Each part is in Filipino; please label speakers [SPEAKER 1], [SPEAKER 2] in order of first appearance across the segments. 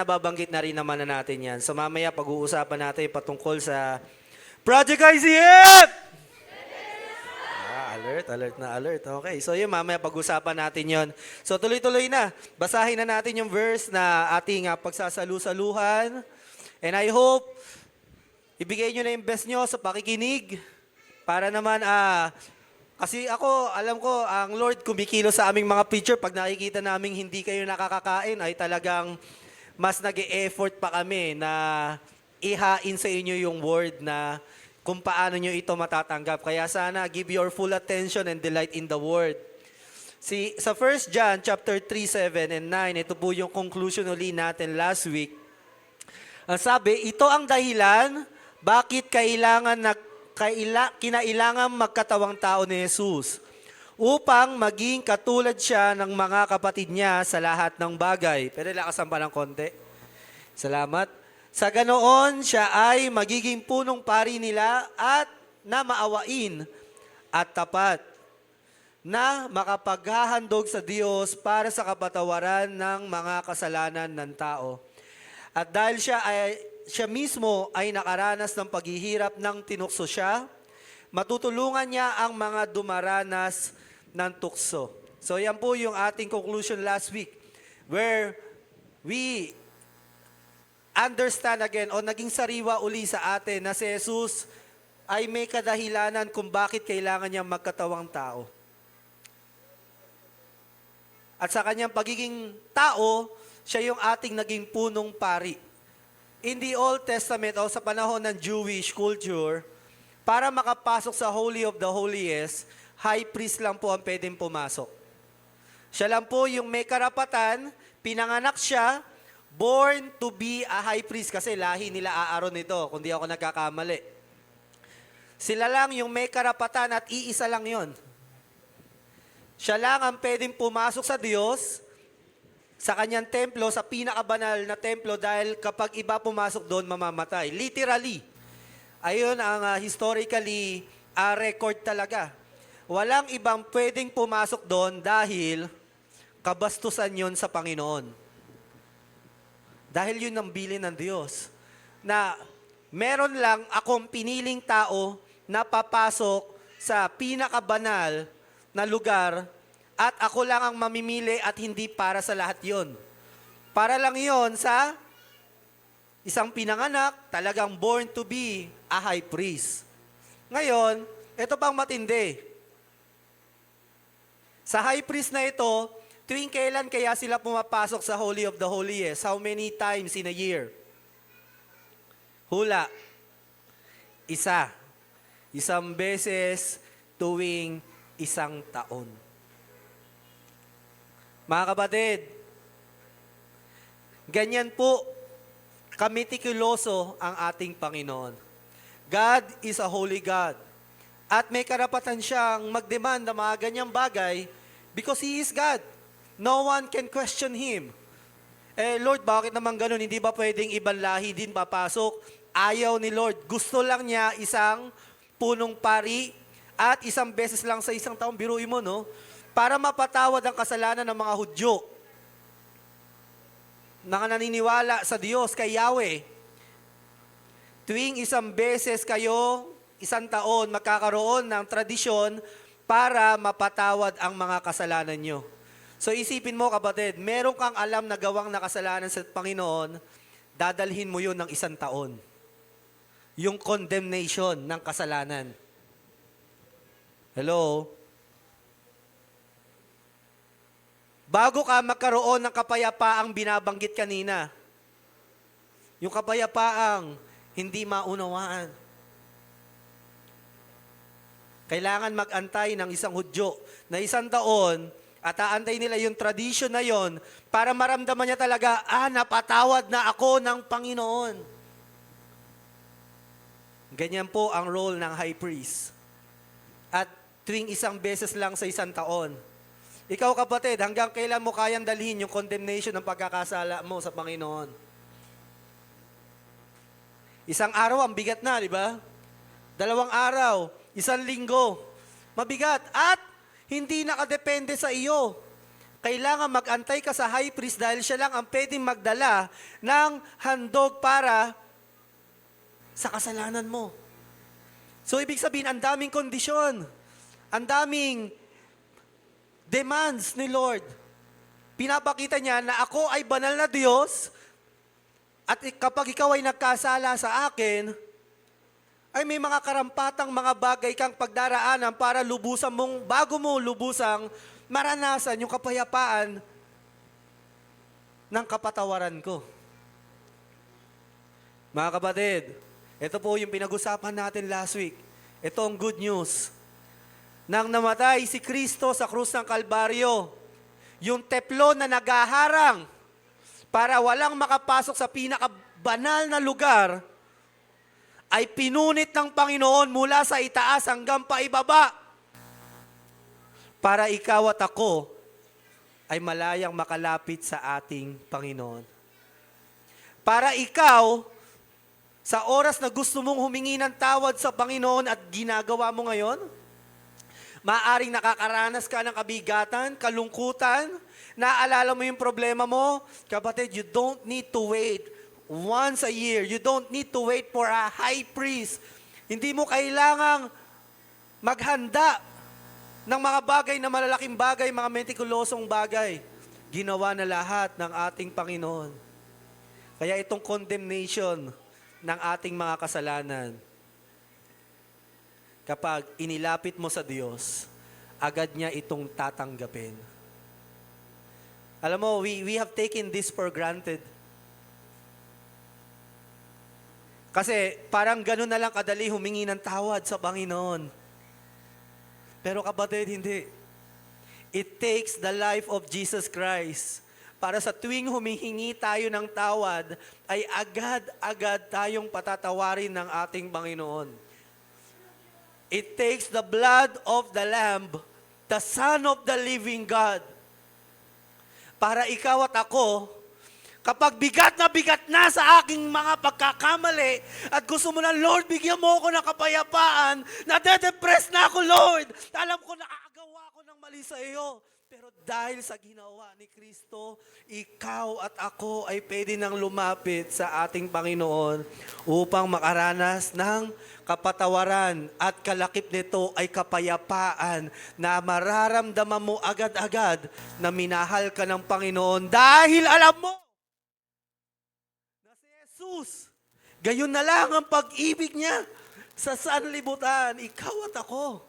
[SPEAKER 1] Nababanggit na rin naman na natin yan. So mamaya pag-uusapan natin patungkol sa Project ICF! Alert. Okay, so yun, mamaya pag-usapan natin yon. So tuloy-tuloy na. Basahin na natin yung verse na ating pagsasalu-saluhan. And I hope, ibigay nyo na yung best nyo sa pakikinig. Para naman, kasi ako, alam ko, ang Lord kumikilo sa aming mga preacher. Pag nakikita namin hindi kayo nakakakain, ay talagang mas nag-e-effort pa kami na ihain sa inyo yung word na kung paano nyo ito matatanggap. Kaya sana give your full attention and delight in the word. Sa 1 John chapter 3, 7 and 9, ito po yung conclusion uli natin last week. Ang sabi, ito ang dahilan bakit kinailangan magkatawang tao ni Jesus upang maging katulad siya ng mga kapatid niya sa lahat ng bagay. Pero lakasan pa ng konti. Salamat. Sa ganoon, siya ay magiging punong pari nila at na maawain at tapat na makapaghahandog sa Diyos para sa kapatawaran ng mga kasalanan ng tao. At dahil siya mismo ay nakaranas ng paghihirap ng tinukso siya, matutulungan niya ang mga dumaranas ng tukso. So yan po yung ating conclusion last week where we understand again o naging sariwa uli sa atin na si Jesus ay may kadahilanan kung bakit kailangan niyang magkatawang tao. At sa kanyang pagiging tao, siya yung ating naging punong pari. In the Old Testament o sa panahon ng Jewish culture, para makapasok sa Holy of the Holiest, high priest lang po ang pwedeng pumasok. Siya lang po yung may karapatan, pinanganak siya, born to be a high priest kasi lahi nila Aaron ito, kung di ako nagkakamali. Sila lang yung may karapatan at iisa lang yon. Siya lang ang pwedeng pumasok sa Diyos, sa kanyang templo, sa pinakabanal na templo dahil kapag iba pumasok doon, mamamatay. Literally. Ayun ang historically record talaga. Walang ibang pwedeng pumasok doon dahil kabastusan yun sa Panginoon. Dahil yun ang bilin ng Diyos. Na meron lang akong piniling tao na papasok sa pinakabanal na lugar at ako lang ang mamimili at hindi para sa lahat yon. Para lang yon sa isang pinanganak, talagang born to be a high priest. Ngayon, ito pang matindi. Sa high priest na ito, tuwing kailan kaya sila pumapasok sa Holy of the Holiest? How many times in a year? Hula. Isa. Isang beses tuwing isang taon. Mga kapatid, ganyan po kamitikuloso ang ating Panginoon. God is a holy God. At may karapatan siyang mag-demand ng mga ganyang bagay because He is God. No one can question Him. Lord, bakit naman ganun? Hindi ba pwedeng ibang lahi din papasok? Ayaw ni Lord. Gusto lang niya isang punong pari at isang beses lang sa isang taon. Biruin mo, no? Para mapatawad ang kasalanan ng mga Hudyo. Mga naniniwala sa Diyos, kay Yahweh. Tuwing isang beses kayo, isang taon, magkakaroon ng tradisyon para mapatawad ang mga kasalanan nyo. So isipin mo kapatid, meron kang alam na gawang na kasalanan sa Panginoon, dadalhin mo yun ng isang taon. Yung condemnation ng kasalanan. Hello? Bago ka magkaroon ng kapayapaang binabanggit kanina, yung kapayapaang hindi maunawaan. Kailangan mag-antay ng isang Hudyo na isang taon at aantay nila yung tradition na yon para maramdaman niya talaga, napatawad na ako ng Panginoon. Ganyan po ang role ng high priest. At tuwing isang beses lang sa isang taon. Ikaw kapatid, hanggang kailan mo kayang dalhin yung condemnation ng pagkakasala mo sa Panginoon? Isang araw, ang bigat na, di ba? 2 araw, 1 linggo, mabigat. At hindi nakadepende sa iyo. kailangan mag-antay ka sa high priest dahil siya lang ang pwedeng magdala ng handog para sa kasalanan mo. So, ibig sabihin, ang daming kondisyon, ang daming demands ni Lord. Pinapakita niya na ako ay banal na Diyos at kapag ikaw ay nagkasala sa akin, ay may mga karampatang mga bagay kang pagdaraanan para lubusan mong, bago mo lubusang maranasan yung kapayapaan ng kapatawaran ko. Mga kapatid, ito po yung pinag-usapan natin last week. Ito ang good news. Nang namatay si Kristo sa krus ng Kalbaryo, yung teplo na nagaharang para walang makapasok sa pinakabanal na lugar, ay pinunit ng Panginoon mula sa itaas hanggang paibaba para ikaw at ako ay malayang makalapit sa ating Panginoon. Para ikaw, sa oras na gusto mong humingi ng tawad sa Panginoon at ginagawa mo ngayon, maaring nakakaranas ka ng kabigatan, kalungkutan, naaalala mo yung problema mo, kapatid, you don't need to wait once a year. You don't need to wait for a high priest. Hindi mo kailangang maghanda ng mga bagay na malalaking bagay, mga metikulosong bagay. Ginawa na lahat ng ating Panginoon. Kaya itong condemnation ng ating mga kasalanan, kapag inilapit mo sa Diyos, agad niya itong tatanggapin. Alam mo, we have taken this for granted. Kasi parang gano'n na lang kadali humingi ng tawad sa Panginoon. Pero kapatid, hindi. It takes the life of Jesus Christ para sa tuwing humihingi tayo ng tawad, ay agad-agad tayong patatawarin ng ating Panginoon. It takes the blood of the Lamb, the Son of the living God, para ikaw at ako, kapag bigat na sa aking mga pagkakamali at gusto mo na, Lord, bigyan mo ako ng kapayapaan, nade-depress na ako, Lord. Alam ko, nakakagawa ako ng mali sa iyo. Pero dahil sa ginawa ni Kristo, ikaw at ako ay pwede nang lumapit sa ating Panginoon upang makaranas ng kapatawaran at kalakip nito ay kapayapaan na mararamdaman mo agad-agad na minahal ka ng Panginoon dahil alam mo na si Jesus, gayon na lang ang pag-ibig niya sa sanlibutan, ikaw at ako.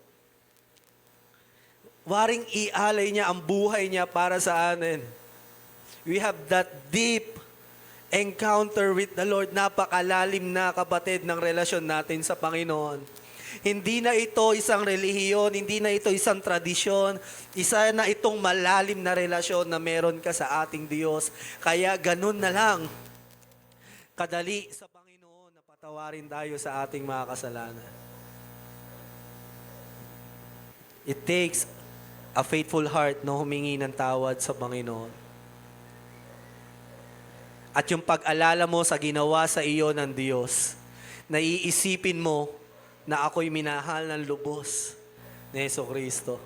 [SPEAKER 1] Waring ialay niya ang buhay niya para sa atin. We have that deep encounter with the Lord. Napakalalim na, kapatid, ng relasyon natin sa Panginoon. Hindi na ito isang relihiyon, hindi na ito isang tradisyon, isa na itong malalim na relasyon na meron ka sa ating Diyos. Kaya ganun na lang kadali sa Panginoon na patawarin tayo sa ating mga kasalanan. It takes a faithful heart na humingi ng tawad sa Panginoon. At yung pag-alala mo sa ginawa sa iyo ng Diyos, naiisipin mo na ako'y minahal ng lubos ni Jesucristo.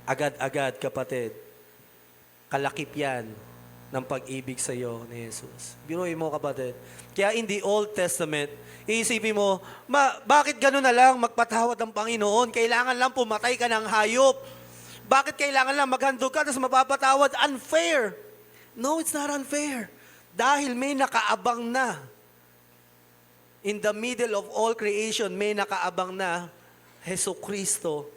[SPEAKER 1] Agad-agad, kapatid, kalakip yan ng pag-ibig sa iyo ni Jesus. Biruin mo, kapatid. Kaya in the Old Testament, iisipin mo, bakit gano'n na lang magpatawad ang Panginoon? Kailangan lang pumatay ka ng hayop. Bakit kailangan lang maghandog ka tapos mapapatawad? Unfair. No, it's not unfair. Dahil may nakaabang na. In the middle of all creation, may nakaabang na Jesucristo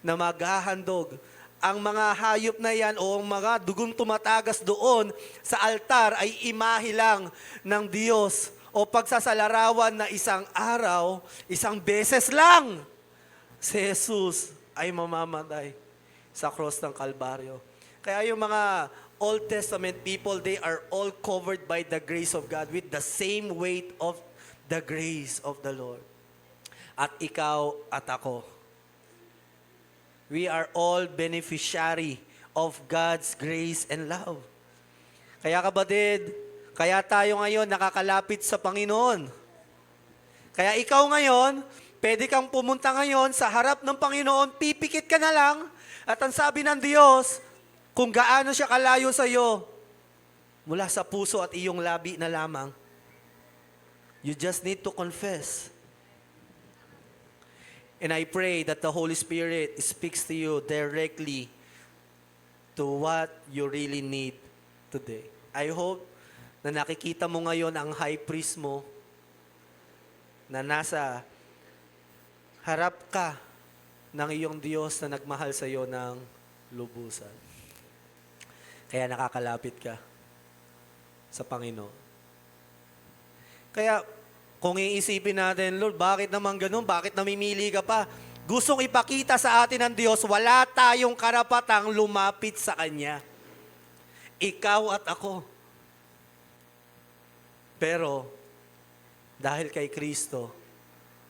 [SPEAKER 1] na maghahandog. Ang mga hayop na yan o ang mga dugong tumatagas doon sa altar ay imahe lang ng Diyos o pagsasalarawan na isang araw, isang beses lang, si Jesus ay mamamatay sa cross ng Kalbaryo. Kaya yung mga Old Testament people, they are all covered by the grace of God with the same weight of the grace of the Lord. At ikaw at ako, we are all beneficiary of God's grace and love. Kaya kapatid, kaya tayo ngayon nakakalapit sa Panginoon. Kaya ikaw ngayon, pwede kang pumunta ngayon sa harap ng Panginoon, pipikit ka na lang, At ang sabi ng Diyos, kung gaano siya kalayo sa iyo, mula sa puso at iyong labi na lamang, you just need to confess. And I pray that the Holy Spirit speaks to you directly to what you really need today. I hope na nakikita mo ngayon ang high priest mo na nasa harap ka ng iyong Diyos na nagmahal sa iyo ng lubusan. Kaya nakakalapit ka sa Panginoon. Kaya kung iisipin natin, Lord, bakit naman ganun? Bakit namimili ka pa? Gustong ipakita sa atin ng Diyos, wala tayong karapatang lumapit sa Kanya. Ikaw at ako. Pero, dahil kay Kristo,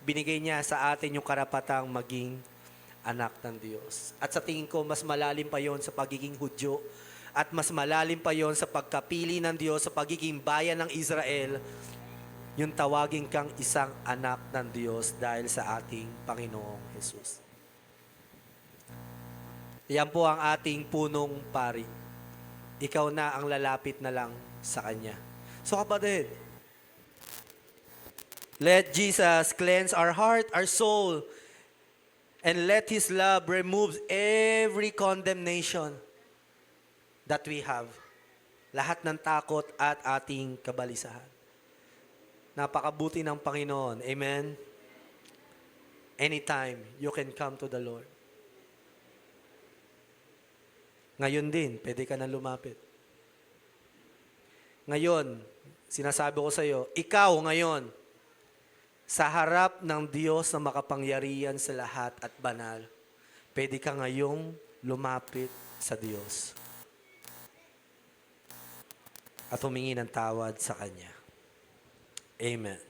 [SPEAKER 1] binigay niya sa atin yung karapatang maging anak ng Diyos. At sa tingin ko, mas malalim pa yon sa pagiging Hudyo at mas malalim pa yon sa pagkapili ng Diyos sa pagiging bayan ng Israel, yung tawagin kang isang anak ng Diyos dahil sa ating Panginoong Jesus. Yan po ang ating punong pari. Ikaw na ang lalapit na lang sa Kanya. So kapatid, let Jesus cleanse our heart, our soul, and let His love remove every condemnation that we have. Lahat ng takot at ating kabalisahan. Napakabuti ng Panginoon. Amen? Anytime, you can come to the Lord. Ngayon din, pwede ka na lumapit. Ngayon, sinasabi ko sa iyo, ikaw ngayon, sa harap ng Diyos na makapangyarihan sa lahat at banal, pwede ka ngayong lumapit sa Diyos at humingi ng tawad sa Kanya. Amen.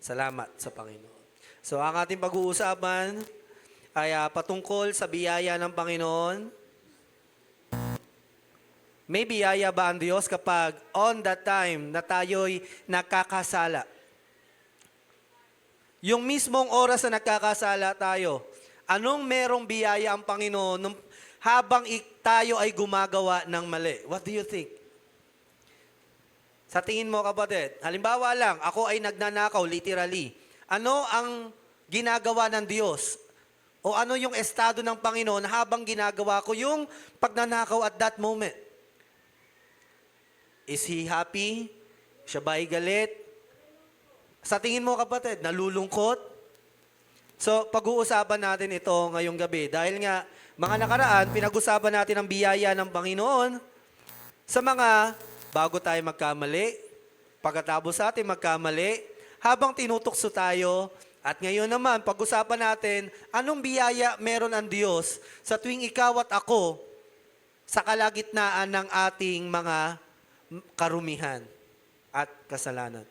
[SPEAKER 1] Salamat sa Panginoon. So, ang ating pag-uusapan ay patungkol sa biyaya ng Panginoon. May biyaya ba ang Diyos kapag on that time na tayo'y nakakasala? Yung mismong oras na nagkakasala tayo, anong merong biyaya ang Panginoon habang tayo ay gumagawa ng mali? What do you think? Sa tingin mo, kapatid, halimbawa lang, ako ay nagnanakaw, literally. Ano ang ginagawa ng Diyos? O ano yung estado ng Panginoon habang ginagawa ko yung pagnanakaw at that moment? Is He happy? Siya ba ay galit? Sa tingin mo, kapatid, nalulungkot? So, pag-uusapan natin ito ngayong gabi. Dahil nga, mga nakaraan, pinag-usapan natin ang biyaya ng Panginoon sa mga bago tayo magkamali, pagkatapos natin magkamali, habang tinutukso tayo, at ngayon naman, pag-usapan natin, anong biyaya meron ang Diyos sa tuwing ikaw at ako sa kalagitnaan ng ating mga karumihan at kasalanan.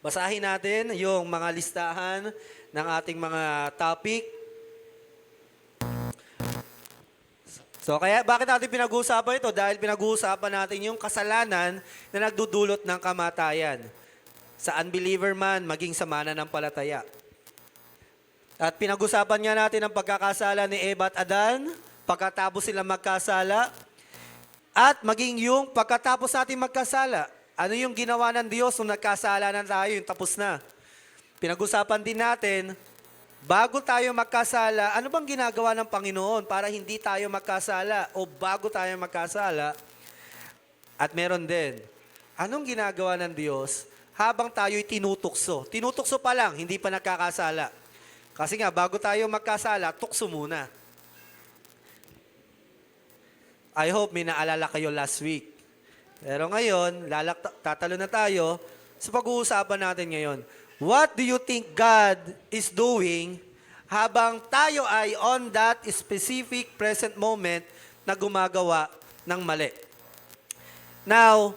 [SPEAKER 1] Basahin natin yung mga listahan ng ating mga topic. So, kaya bakit natin pinag-uusapan ito? Dahil pinag-uusapan natin yung kasalanan na nagdudulot ng kamatayan. Sa unbeliever man, maging sa mananampalataya. At pinag-usapan nga natin ang pagkakasala ni Eva at Adan, pagkatapos sila magkasala, at maging yung pagkatapos natin magkasala. Ano yung ginawa ng Diyos nung nagkasala na tayo, yung tapos na. Pinag-usapan din natin, bago tayo magkasala, ano bang ginagawa ng Panginoon para hindi tayo magkasala o bago tayo magkasala? At meron din, anong ginagawa ng Diyos habang tayo'y tinutukso? Tinutukso pa lang, hindi pa nagkakasala. Kasi nga, bago tayo magkasala, tukso muna. I hope may naalala kayo last week. Pero ngayon, tatalo na tayo sa pag-uusapan natin ngayon. What do you think God is doing habang tayo ay on that specific present moment na gumagawa ng mali? Now,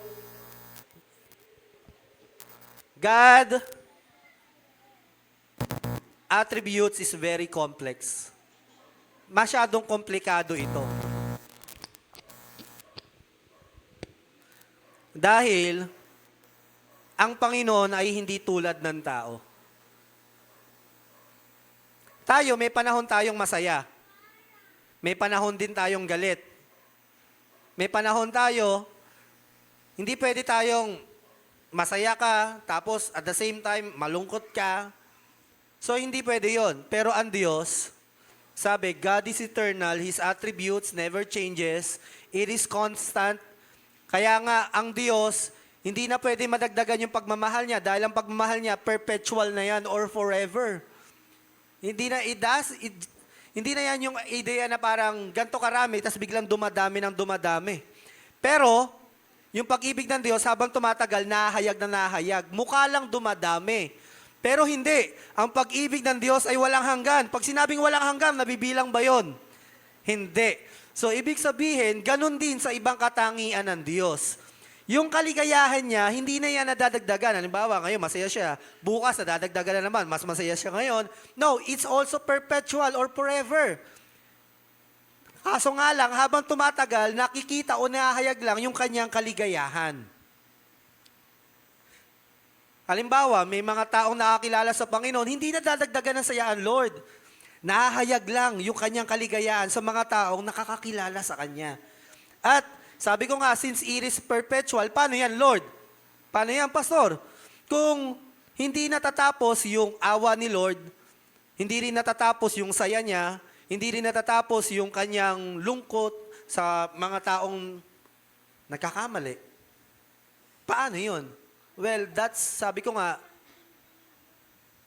[SPEAKER 1] God attributes is very complex. Masyadong komplikado ito. Dahil ang Panginoon ay hindi tulad ng tao. Tayo, may panahon tayong masaya. may panahon din tayong galit. May panahon tayo, hindi pwede tayong masaya ka, tapos at the same time, malungkot ka. So, hindi pwede yon. Pero ang Diyos, sabi, God is eternal, His attributes never changes, it is constant. Kaya nga, ang Diyos, hindi na pwede madagdagan yung pagmamahal niya dahil ang pagmamahal niya, perpetual na yan or forever. Hindi na, hindi na yan yung ideya na parang ganito karami, tapos biglang dumadami ng dumadami. Pero, yung pag-ibig ng Diyos, habang tumatagal, nahayag na nahayag. Mukha lang dumadami. Pero hindi. Ang pag-ibig ng Diyos ay walang hanggan. Pag sinabing walang hanggan, nabibilang ba yun? Hindi. So, ibig sabihin, ganun din sa ibang katangian ng Diyos. Yung kaligayahan niya, hindi na yan nadadagdagan. Halimbawa, ngayon masaya siya. Bukas, nadadagdagan na naman. Mas masaya siya ngayon. No, it's also perpetual or forever. Kaso nga lang, habang tumatagal, nakikita o nahayag lang yung kanyang kaligayahan. Halimbawa, may mga taong nakakilala sa Panginoon, hindi na dadagdagan ng saya ang Lord. Nahahayag lang yung kanyang kaligayahan sa mga taong nakakakilala sa Kanya. At sabi ko nga, since it is perpetual, paano yan, Lord? Paano yan, Pastor? Kung hindi natatapos yung awa ni Lord, hindi rin natatapos yung saya niya, hindi rin natatapos yung kanyang lungkot sa mga taong nagkakamali. Paano yun? Well, sabi ko nga,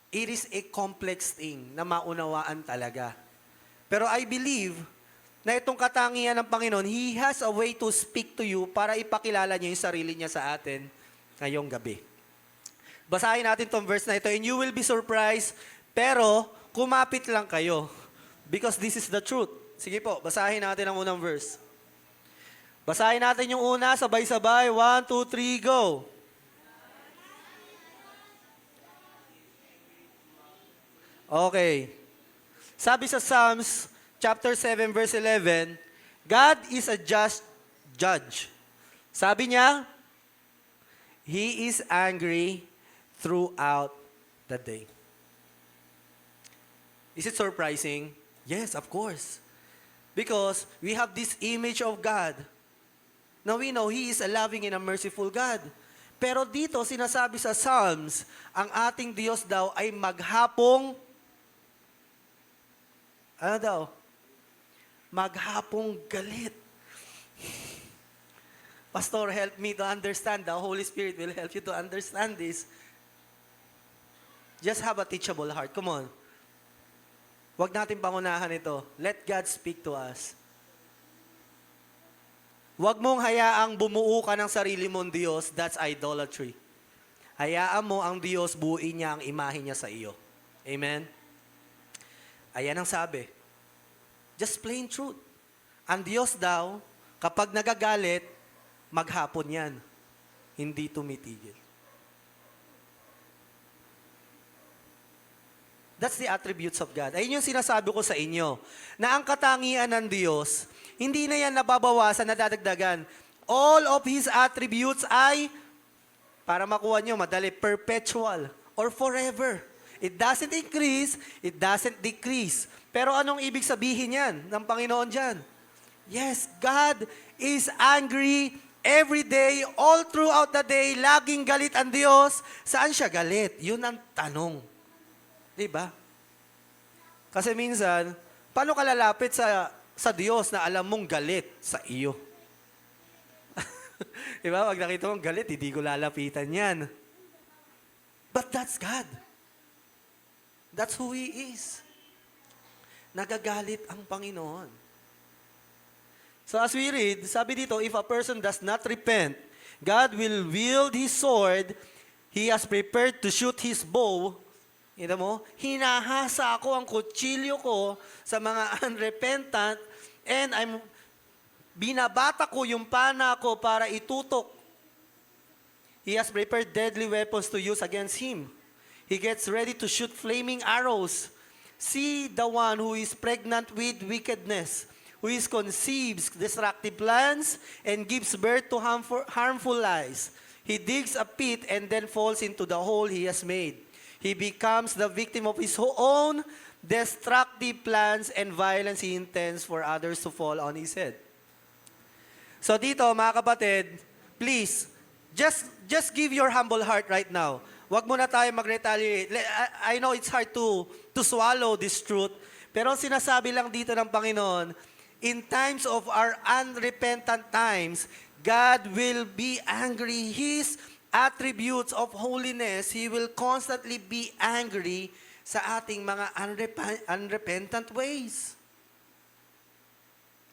[SPEAKER 1] it is a complex thing na maunawaan talaga. Pero I believe na itong katangian ng Panginoon, He has a way to speak to you para ipakilala niya yung sarili niya sa atin ngayong gabi. Basahin natin itong verse na ito, and you will be surprised, pero kumapit lang kayo. Because this is the truth. Sige po, basahin natin ang unang verse. Basahin natin yung una, sabay-sabay. 1, 2, 3, go! Okay. Sabi sa Psalms chapter 7 verse 11, God is a just judge. Sabi niya, He is angry throughout the day. Is it surprising? Yes, of course. Because we have this image of God. Now we know He is a loving and a merciful God. Pero dito sinasabi sa Psalms, ang ating Diyos daw ay maghapong maghapong galit. Pastor, help me to understand. The Holy Spirit will help you to understand this. Just have a teachable heart. Come on. Huwag natin pangunahan ito. Let God speak to us. Huwag mong hayaang bumuo ka ng sarili mong Diyos. That's idolatry. Hayaan mo ang Diyos buuin niya ang imahe niya sa iyo. Amen? Ayan ang sabi. Just plain truth. Ang Diyos daw, kapag nagagalit, maghapon yan. Hindi tumitigil. That's the attributes of God. Ayun yung sinasabi ko sa inyo, na ang katangian ng Diyos, hindi na yan nababawasan, nadadagdagan. All of His attributes ay, para makuha nyo, madali, perpetual or forever. It doesn't increase, it doesn't decrease. Pero anong ibig sabihin yan ng Panginoon dyan? Yes, God is angry every day, all throughout the day, laging galit ang Diyos. Saan siya galit? Yun ang tanong. Diba? Kasi minsan, paano ka lalapit sa Diyos na alam mong galit sa iyo? Diba? Pag nakita mong galit, hindi ko lalapitan yan. But that's God. That's who He is. Nagagalit ang Panginoon. So as we read, sabi dito, if a person does not repent, God will wield His sword. He has prepared to shoot His bow. Kita mo? Hinahasa ko ang kutsilyo ko sa mga unrepentant, and binabata ko yung pana ko para itutok. He has prepared deadly weapons to use against him. He gets ready to shoot flaming arrows. See the one who is pregnant with wickedness, who is conceives destructive plans and gives birth to harmful lies. He digs a pit and then falls into the hole he has made. He becomes the victim of his own destructive plans and violence he intends for others to fall on his head. So dito, mga kapatid, please, just give your humble heart right now. Huwag muna tayo mag-retaliate. I know it's hard to swallow this truth, pero sinasabi lang dito ng Panginoon, in times of our unrepentant times, God will be angry. His attributes of holiness, He will constantly be angry sa ating mga unrepentant ways.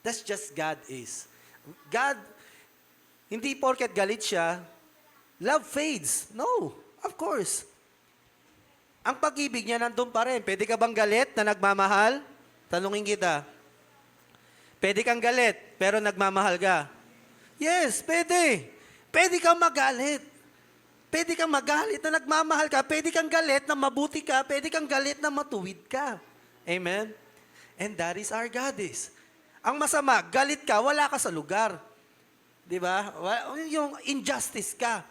[SPEAKER 1] That's just God is. God, hindi porket galit siya, love fades. No, of course. Ang pag-ibig niya nandun pa rin. Pwede ka bang galit na nagmamahal? Tanungin kita. Pwede kang galit, pero nagmamahal ka? Yes, pwede. Pwede kang magalit. Pwede kang magalit na nagmamahal ka. Pwede kang galit na mabuti ka. Pwede kang galit na matuwid ka. Amen? And that is our God is. Ang masama, galit ka, wala ka sa lugar. Di ba? Yung injustice ka.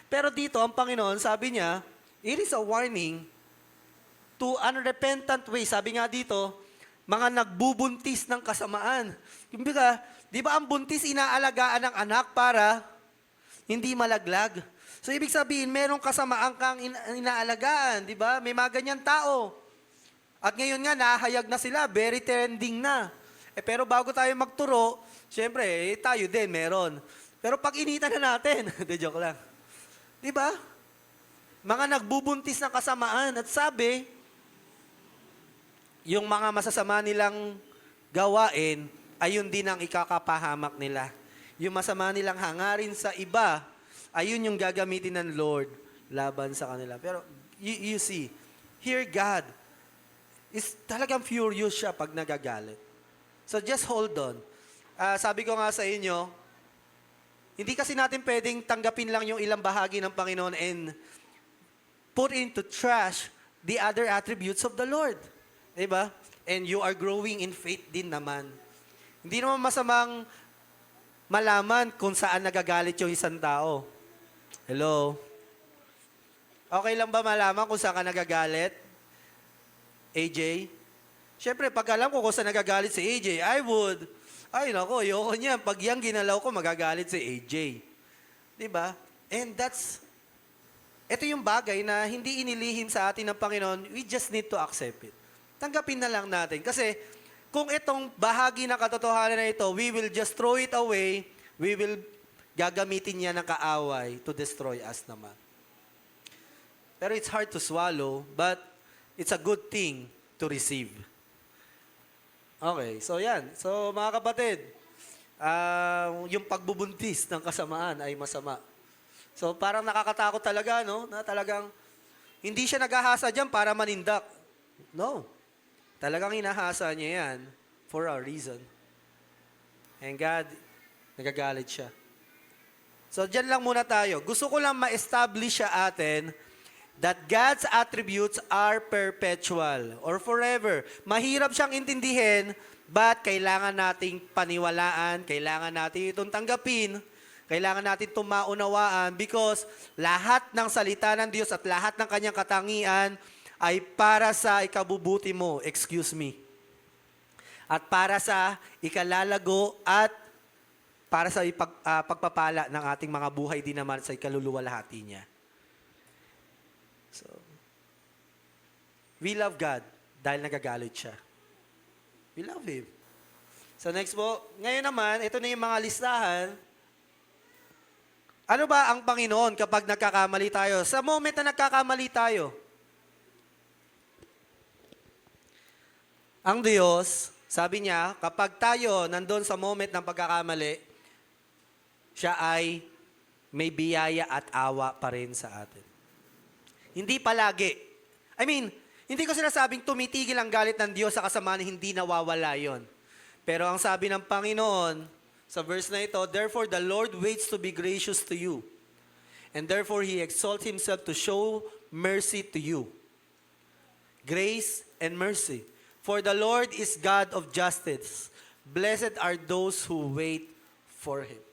[SPEAKER 1] Pero dito, ang Panginoon, sabi niya, it is a warning to unrepentant ways. Sabi nga dito, mga nagbubuntis ng kasamaan. Kumbaga, di ba ang buntis inaalagaan ng anak para hindi malaglag? So, ibig sabihin, merong kasamaan kang inaalagaan, di ba? May mga ganyan tao. At ngayon nga, nahayag na sila, very trending na. Pero bago tayo magturo, syempre, tayo din, meron. Pero pag inita na natin, de joke lang. Di ba? Mga nagbubuntis ng kasamaan. At sabi, yung mga masasama nilang gawain, ayun din ang ikakapahamak nila. Yung masama nilang hangarin sa iba, ayun yung gagamitin ng Lord laban sa kanila. Pero you see, here God is talagang furious siya pag nagagalit. So just hold on. Sabi ko nga sa inyo, hindi kasi natin pwedeng tanggapin lang yung ilang bahagi ng Panginoon and put into trash the other attributes of the Lord. Diba? And you are growing in faith din naman. Hindi naman masamang malaman kung saan nagagalit yung isang tao. Hello? Okay lang ba malaman kung saan ka nagagalit? AJ? Siyempre, pag alam ko kung saan nagagalit si AJ, ay nako, ayoko niya. Pag yang ginalaw ko, magagalit si AJ. Diba? And ito yung bagay na hindi inilihim sa atin ng Panginoon, we just need to accept it. Tanggapin na lang natin. Kasi, kung itong bahagi ng katotohanan na ito, we will just throw it away, we will gagamitin niya ng kaaway to destroy us naman. Pero it's hard to swallow, but it's a good thing to receive. Okay, so yan. So mga kapatid, yung pagbubuntis ng kasamaan ay masama. So parang nakakatakot talaga, no? Na talagang hindi siya naghahasa dyan para manindak. No. Talagang hinahasa niya yan for a reason. And God, nagagalit siya. So dyan lang muna tayo. Gusto ko lang ma-establish sa atin that God's attributes are perpetual or forever. Mahirap siyang intindihin, but kailangan nating paniwalaan, kailangan natin itong tanggapin, kailangan natin itong maunawaan because lahat ng salita ng Diyos at lahat ng kanyang katangian ay para sa ikabubuti mo, excuse me. At para sa ikalalago at para sa pagpapala ng ating mga buhay din naman sa ikaluluwalhati niya. So, we love God dahil nagagalit siya. We love Him. So next po, ngayon naman, ito na yung mga listahan. Ano ba ang Panginoon kapag nagkakamali tayo? Sa moment na nagkakamali tayo, ang Diyos, sabi niya, kapag tayo nandun sa moment ng pagkakamali, siya ay may biyaya at awa pa rin sa atin. Hindi palagi. Hindi ko sinasabing tumitigil ang galit ng Diyos sa kasamaan, hindi nawawala yon. Pero ang sabi ng Panginoon, sa verse na ito, therefore the Lord waits to be gracious to you, and therefore He exalts Himself to show mercy to you. Grace and mercy. For the Lord is God of justice. Blessed are those who wait for Him.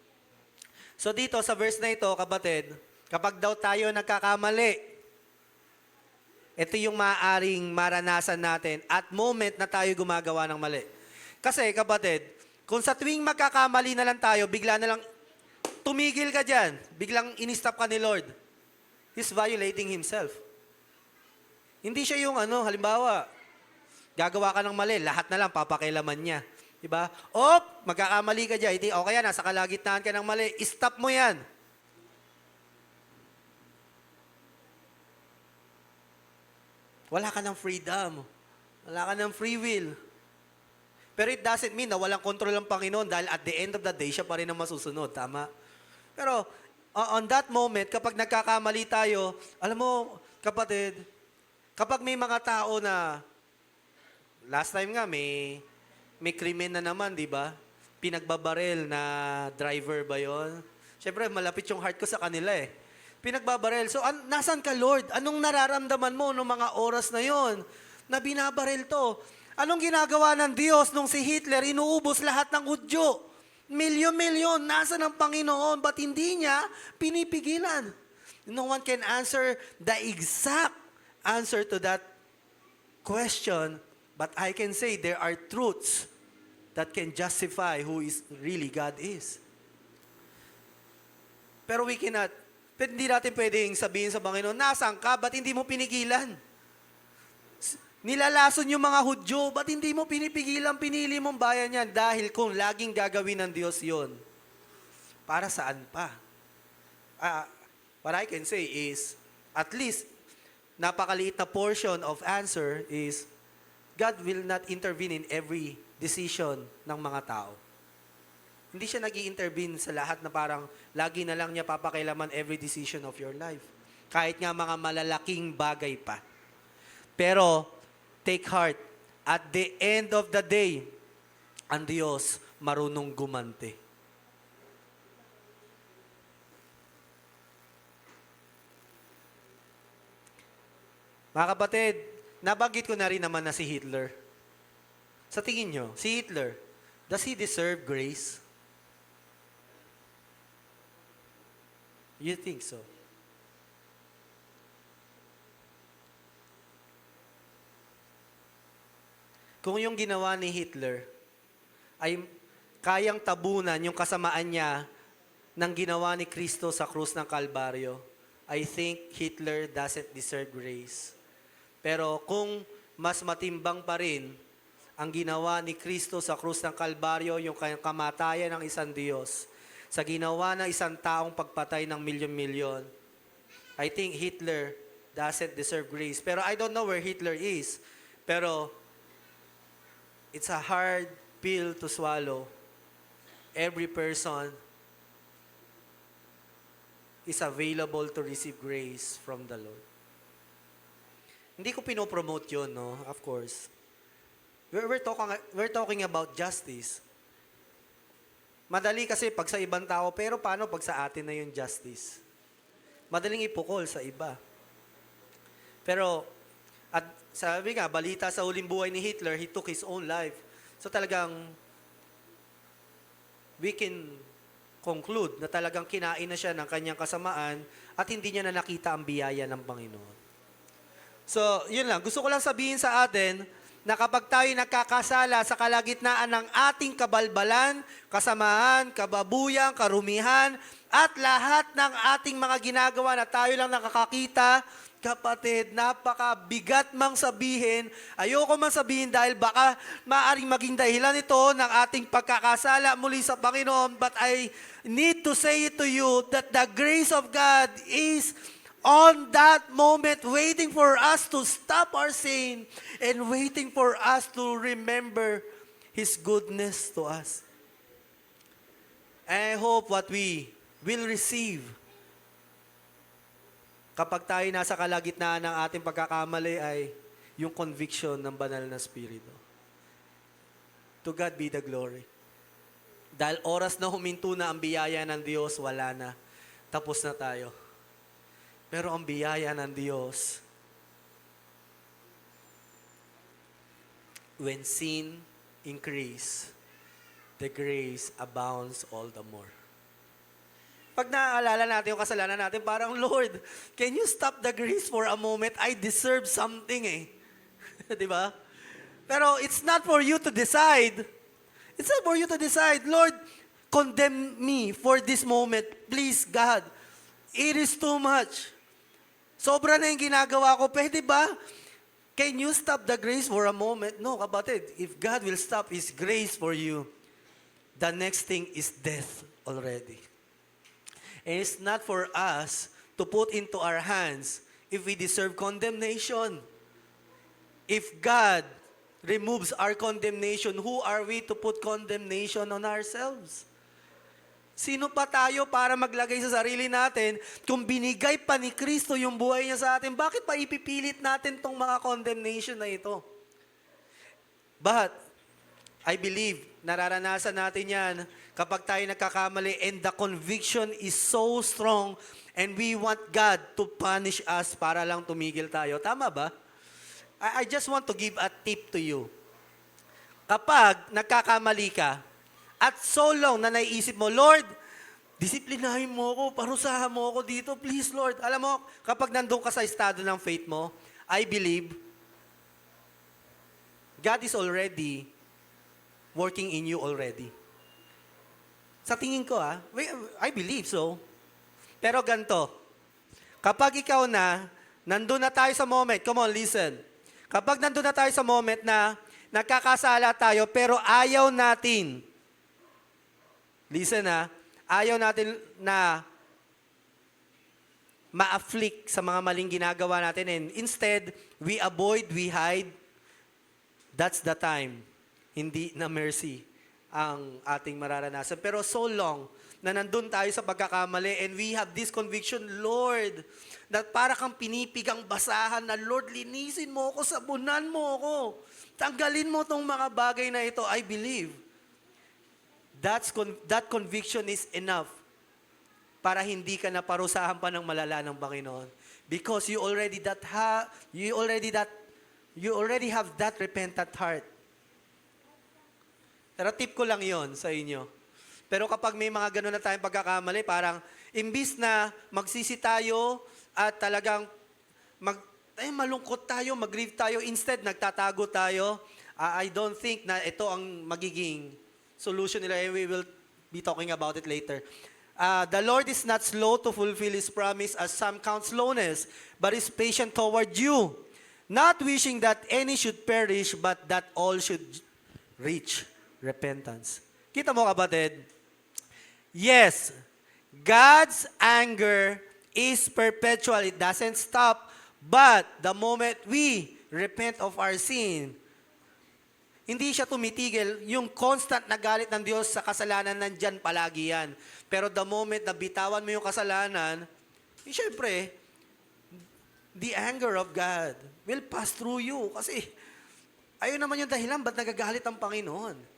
[SPEAKER 1] So dito sa verse na ito, kapatid, kapag daw tayo nagkakamali, Ito yung maaaring maranasan natin at moment na tayo gumagawa ng mali. Kasi kapatid, kung sa tuwing magkakamali na lang tayo, bigla na lang tumigil ka dyan, biglang in-stop ka ni Lord, He's violating Himself. Hindi siya yung halimbawa, gagawa ka ng mali, lahat na lang papakialaman niya. Diba? Magkakamali ka dyan. O kaya nasa kalagitnaan ka ng mali, stop mo yan. Wala ka ng freedom. Wala ka ng free will. Pero it doesn't mean na walang control ang Panginoon dahil at the end of the day, siya pa rin ang masusunod. Tama? Pero on that moment, kapag nagkakamali tayo, alam mo, kapatid, kapag may mga tao na, last time nga, may krimen na naman, di ba? Pinagbabarel na driver ba yon? Siyempre, malapit yung heart ko sa kanila eh. Pinagbabarel. So, nasan ka, Lord? Anong nararamdaman mo noong mga oras na yon na binabarel to? Anong ginagawa ng Diyos nung si Hitler inuubos lahat ng Hudyo? Milyon-milyon, nasa ng Panginoon, ba't hindi niya pinipigilan? No one can answer the exact answer to that question, but I can say there are truths that can justify who is really God is. Pero hindi natin pwedeng sabihin sa Panginoon, nasaan ka? Ba't hindi mo pinigilan? Nilalason yung mga Hudyo, ba't hindi mo pinipigilan, pinili mong bayan yan? Dahil kung laging gagawin ng Diyos yon, para saan pa? What I can say is, at least, napakaliit na portion of answer is, God will not intervene in every decision ng mga tao. Hindi siya nag-i-intervene sa lahat na parang lagi na lang niya papakailaman every decision of your life. Kahit nga mga malalaking bagay pa. Pero, take heart, at the end of the day, ang Diyos marunong gumante. Mga kapatid, nabanggit ko na rin naman na si Hitler. Sa tingin nyo, si Hitler, does he deserve grace? You think so? Kung yung ginawa ni Hitler ay kayang tabunan yung kasamaan niya ng ginawa ni Kristo sa krus ng Kalbaryo, I think Hitler doesn't deserve grace. Pero kung mas matimbang pa rin ang ginawa ni Kristo sa krus ng Kalbaryo, yung kamatayan ng isang Diyos, sa ginawa ng isang taong pagpatay ng milyon-milyon, I think Hitler doesn't deserve grace. Pero I don't know where Hitler is. Pero it's a hard pill to swallow. Every person is available to receive grace from the Lord. Hindi ko pinopromote yun, no? Of course. We're talking about justice. Madali kasi pag sa ibang tao, pero paano pag sa atin na yung justice? Madaling ipukol sa iba. Pero, at sabi nga, balita sa huling buhay ni Hitler, he took his own life. So talagang, we can conclude na talagang kinain na siya ng kanyang kasamaan at hindi niya na nakita ang biyaya ng Panginoon. So, yun lang. Gusto ko lang sabihin sa atin na kapag tayo nakakasala sa kalagitnaan ng ating kabalbalan, kasamaan, kababuyan, karumihan, at lahat ng ating mga ginagawa na tayo lang nakakakita, kapatid, napakabigat mang sabihin. Ayoko mang sabihin dahil baka maaring maging dahilan ito ng ating pagkakasala muli sa Panginoon. But I need to say it to you that the grace of God is on that moment waiting for us to stop our sin and waiting for us to remember His goodness to us. And I hope what we will receive kapag tayo nasa kalagitnaan ng ating pagkakamali ay yung conviction ng banal na Espiritu. To God be the glory. Dahil oras na huminto na ang biyaya ng Diyos, wala na. Tapos na tayo. Pero ang biyaya ng Diyos, when sin increase, the grace abounds all the more. Pag naaalala natin yung kasalanan natin, parang, Lord, can you stop the grace for a moment? I deserve something eh. Di ba? Pero it's not for you to decide. It's not for you to decide, Lord, condemn me for this moment. Please, God. It is too much. Sobra na yung ginagawa ko. Pwede ba? Can you stop the grace for a moment? No, kapatid. If God will stop His grace for you, the next thing is death already. And it's not for us to put into our hands if we deserve condemnation. If God removes our condemnation, who are we to put condemnation on ourselves? Sino pa tayo para maglagay sa sarili natin kung binigay pa ni Kristo yung buhay niya sa atin? Bakit pa ipipilit natin tong mga condemnation na ito? But, I believe, nararanasan natin yan kapag tayo nagkakamali and the conviction is so strong and we want God to punish us para lang tumigil tayo. Tama ba? I just want to give a tip to you. Kapag nagkakamali ka, at so long na naiisip mo, Lord, disiplinahin mo ako, parusahan mo ako dito, please Lord. Alam mo, kapag nandun ka sa estado ng faith mo, I believe, God is already working in you already. Sa tingin ko I believe so. Pero ganito, kapag ikaw nandun na tayo sa moment, come on, listen. Kapag nandun na tayo sa moment na nagkakasala tayo, pero ayaw natin, listen ayaw natin na ma-afflict sa mga maling ginagawa natin and instead, we avoid, we hide, that's the time. Hindi na mercy ang ating mararanasan. Pero so long na nandun tayo sa pagkakamali and we have this conviction, Lord, that para kang pinipigang basahan na, Lord, linisin mo ako, sabunan mo ako, tanggalin mo tong mga bagay na ito, I believe. That conviction is enough para hindi ka naparusahan pa ng malala ng Panginoon. Because you already have that repentant heart. Pero tip ko lang yon sa inyo. Pero kapag may mga ganun na tayong pagkakamali, parang imbis na magsisi tayo at talagang malungkot tayo, mag-grieve tayo, instead nagtatago tayo, I don't think na ito ang magiging solution nila. We will be talking about it later. The Lord is not slow to fulfill His promise as some count slowness, but is patient toward you, not wishing that any should perish, but that all should reach repentance. Kita mo, kapatid? Yes, God's anger is perpetual. It doesn't stop. But the moment we repent of our sin, hindi siya tumitigil. Yung constant na galit ng Diyos sa kasalanan, nandyan palagi yan. Pero the moment na bitawan mo yung kasalanan, syempre, the anger of God will pass through you. Kasi, ayun naman yung dahilan, ba't nagagalit ang Panginoon?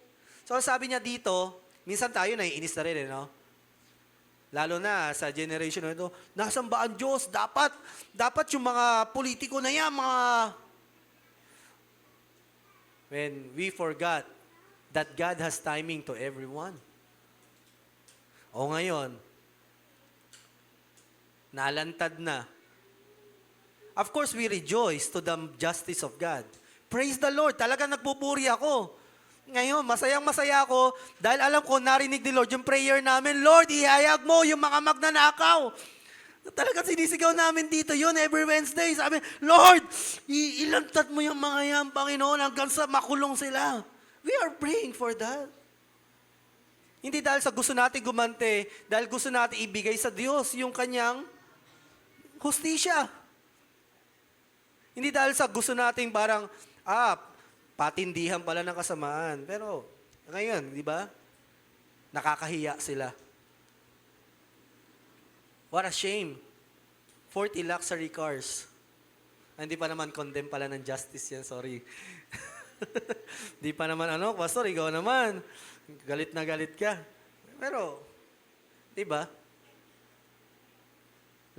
[SPEAKER 1] So, sabi niya dito, minsan tayo naiinis na rin, no? Lalo na sa generation na ito, nasan ba ang Diyos? Dapat yung mga politiko na yan, when we forgot that God has timing to everyone. O ngayon, nalantad na. Of course, we rejoice to the justice of God. Praise the Lord. Talagang nagpupuri ako. Ngayon, masayang-masaya ako dahil alam ko, narinig ni Lord yung prayer namin, Lord, ihayag mo yung mga magnanakaw. Talagang sinisigaw namin dito yun every Wednesday. Sabi, Lord, ilantad mo yung mga yan, Panginoon, hanggang sa makulong sila. We are praying for that. Hindi dahil sa gusto natin gumante, dahil gusto natin ibigay sa Diyos yung kanyang hustisya. Hindi dahil sa gusto natin parang, patindihan pala ng kasamaan. Pero, ngayon, di ba? Nakakahiya sila. What a shame. 40 luxury cars. Hindi pa naman condemn pala ng justice yan, sorry. Di pa naman, pastor, ikaw naman. Galit na galit ka. Pero, di ba?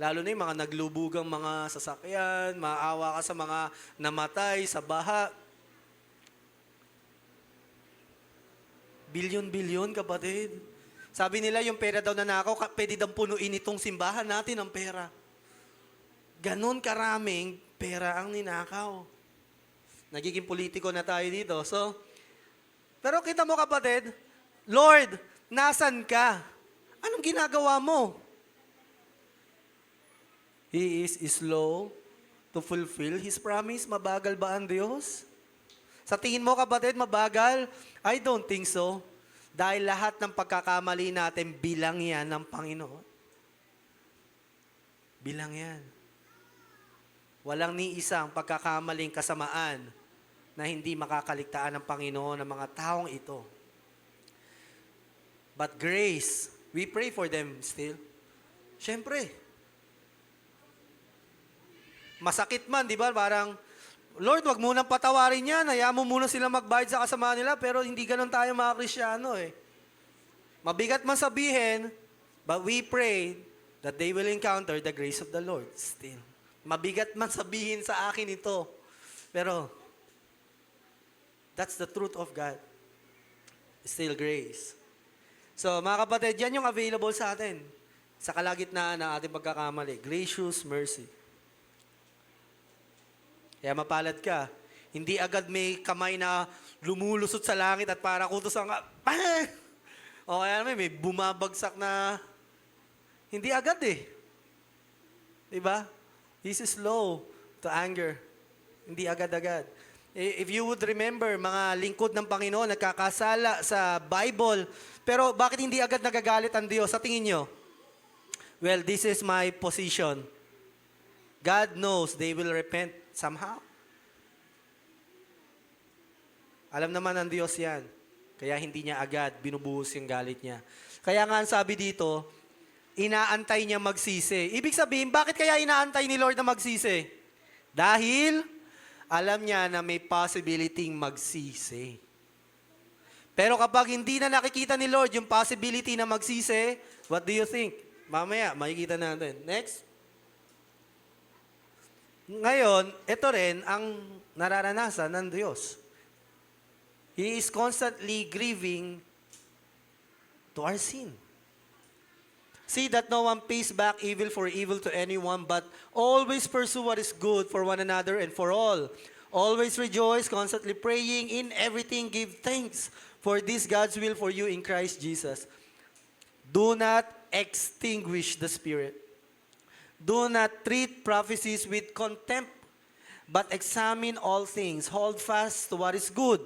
[SPEAKER 1] Lalo na yung mga naglubugang mga sasakyan, maawa ka sa mga namatay sa baha. Bilyon-bilyon, kapatid. Sabi nila yung pera daw na nakaw, pwede daw punuin itong simbahan natin ng pera. Ganon karaming pera ang ninakaw. Nagiging politiko na tayo dito. So, pero kita mo kapatid, Lord, nasan ka? Anong ginagawa mo? He is slow to fulfill His promise. Mabagal ba ang Diyos? Sa tingin mo kapatid, mabagal? I don't think so. Dahil lahat ng pagkakamali natin, bilang yan ng Panginoon. Bilang yan. Walang ni isang pagkakamaling kasamaan na hindi makakaligtaan ng Panginoon ng mga taong ito. But grace, we pray for them still. Siyempre. Masakit man, di ba? Parang, Lord, wag mo nang patawarin yan. Hayaan mo muna sila magbayad sa kasama nila. Pero hindi ganun tayo mga Krisyano eh. Mabigat man sabihin, but we pray that they will encounter the grace of the Lord still. Mabigat man sabihin sa akin ito. Pero, that's the truth of God. Still grace. So, mga kapatid, yan yung available sa atin. Sa kalagitnaan ng ating pagkakamali. Gracious mercy. Kaya mapalad ka. Hindi agad may kamay na lumulusot sa langit at para kutusan ka. Bang! O kaya naman may bumabagsak na hindi agad eh. Diba? This is slow to anger. Hindi agad-agad. If you would remember, mga lingkod ng Panginoon, nagkakasala sa Bible, pero bakit hindi agad nagagalit ang Diyos? Sa tingin nyo? Well, this is my position. God knows they will repent somehow. Alam naman ng Diyos yan. Kaya hindi niya agad binubuhos yung galit niya. Kaya nga ang sabi dito, inaantay niya magsisi. Ibig sabihin, bakit kaya inaantay ni Lord na magsisi? Dahil alam niya na may possibility magsisi. Pero kapag hindi na nakikita ni Lord yung possibility na magsisi, what do you think? Mamaya, makikita natin. Next. Ngayon, ito rin ang nararanasan ng Diyos. He is constantly grieving to our sin. See that no one pays back evil for evil to anyone, but always pursue what is good for one another and for all. Always rejoice, constantly praying, in everything give thanks, for this God's will for you in Christ Jesus. Do not extinguish the Spirit. Do not treat prophecies with contempt, but examine all things. Hold fast to what is good.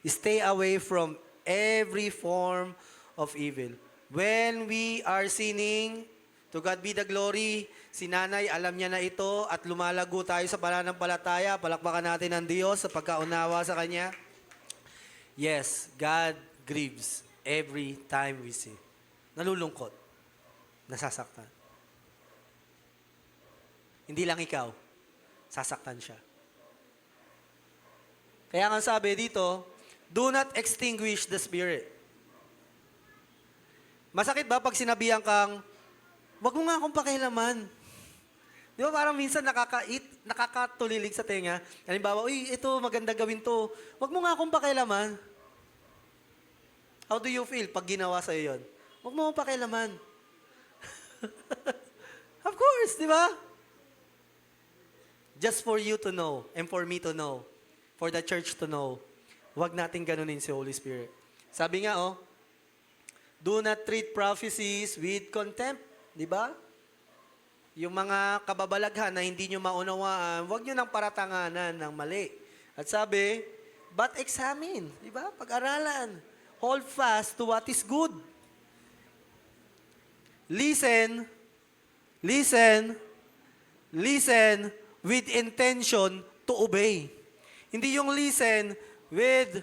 [SPEAKER 1] Stay away from every form of evil. When we are sinning, to God be the glory, si nanay alam niya na ito at lumalago tayo sa pananampalataya. Palakpakan natin ang Diyos sa pagkaunawa sa Kanya. Yes, God grieves every time we sin. Nalulungkot. Nasasaktan. Hindi lang ikaw, sasaktan siya. Kaya nga sabi dito, do not extinguish the Spirit. Masakit ba pag sinabihan kang, wag mo nga akong pakialaman. Di ba parang minsan nakakatulilig sa tenga. Halimbawa, uy, ito, maganda gawin to. Wag mo nga akong pakialaman. How do you feel pag ginawa sa'yo yun? Wag mo akong pakialaman. Of course, di ba? Just for you to know, and for me to know, for the church to know, wag natin ganunin si Holy Spirit. Sabi nga, do not treat prophecies with contempt. Di ba? Yung mga kababalaghan na hindi nyo maunawaan, wag nyo nang paratanganan ng mali. At sabi, but examine. Di ba? Pag-aralan. Hold fast to what is good. Listen with intention to obey. Hindi yung listen with,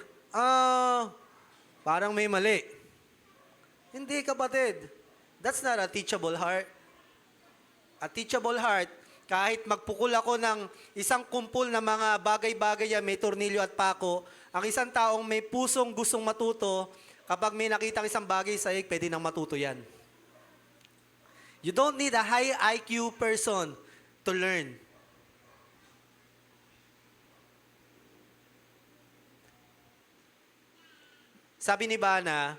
[SPEAKER 1] parang may mali. Hindi, kapatid. That's not a teachable heart. A teachable heart, kahit magpukul ako ng isang kumpul na mga bagay-bagay yan, may tornilyo at pako, ang isang taong may pusong gustong matuto, kapag may nakitang isang bagay sa iyo, pwede nang matuto yan. You don't need a high IQ person to learn. Sabi ni Bana,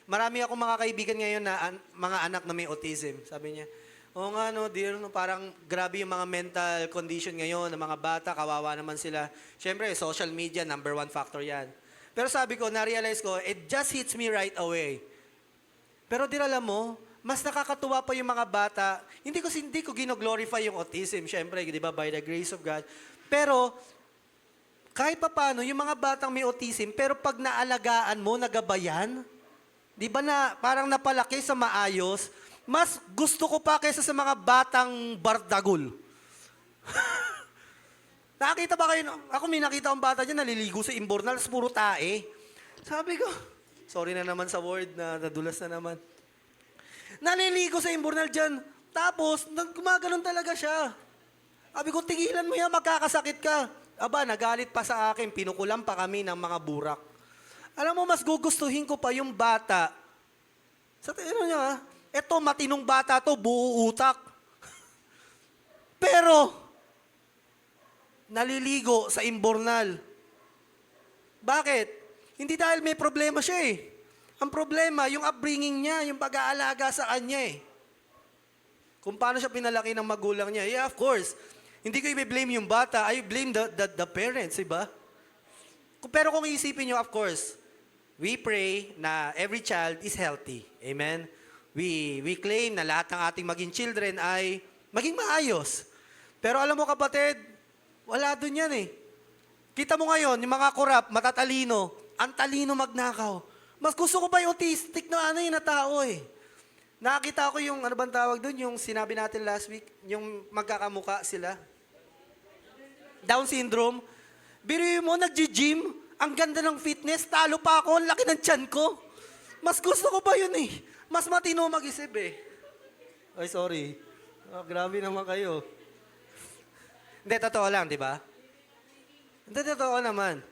[SPEAKER 1] Marami akong mga kaibigan ngayon na mga anak na may autism. Sabi niya, oo nga no, dear, no, parang grabe yung mga mental condition ngayon ng mga bata, kawawa naman sila. Siyempre, social media, number one factor yan. Pero sabi ko, na-realize ko, it just hits me right away. Pero dear, alam mo, mas nakakatuwa pa yung mga bata. Hindi ko gino-glorify yung autism, siyempre, di ba, by the grace of God. Pero, kahit pa paano, yung mga batang may autism, pero pag naalagaan mo, nagabayan, di ba na parang napalaki sa maayos, mas gusto ko pa kaysa sa mga batang bardagul. Nakakita ba kayo? Ako may nakita akong bata dyan, naliligo sa imbornal, puro tae. Sabi ko, sorry na naman sa word, na nadulas na naman. Naliligo sa imbornal dyan, tapos gumaganon talaga siya. Sabi ko, tigilan mo yan, magkakasakit ka. Aba, nagalit pa sa akin, pinukulan pa kami ng mga burak. Alam mo, mas gugustuhin ko pa yung bata. Sa ano niya, eto, matinong bata to, buo utak. Pero, naliligo sa imbornal. Bakit? Hindi dahil may problema siya eh. Ang problema, yung upbringing niya, yung pag-aalaga sa kanya eh. Kung paano siya pinalaki ng magulang niya. Yeah, of course. Hindi ko i-blame yung bata. I blame the parents, diba? Pero kung iisipin nyo, of course, we pray na every child is healthy. Amen? We claim na lahat ng ating maging children ay maging maayos. Pero alam mo kapatid, wala dun yan eh. Kita mo ngayon, yung mga korap, matatalino, ang talino magnakaw. Mas gusto ko pa yung autistic na na tao eh. Nakakita ko yung, ano bang tawag dun, yung sinabi natin last week, yung magkakamuka sila. Down syndrome. Biruin mo, nag-gym, ang ganda ng fitness, talo pa ako, ang laki ng tiyan ko. Mas gusto ko pa yun eh. Mas matino mag-isip eh. Ay, sorry. Oh, grabe naman kayo. Hindi, totoo lang, di ba? Hindi, totoo naman.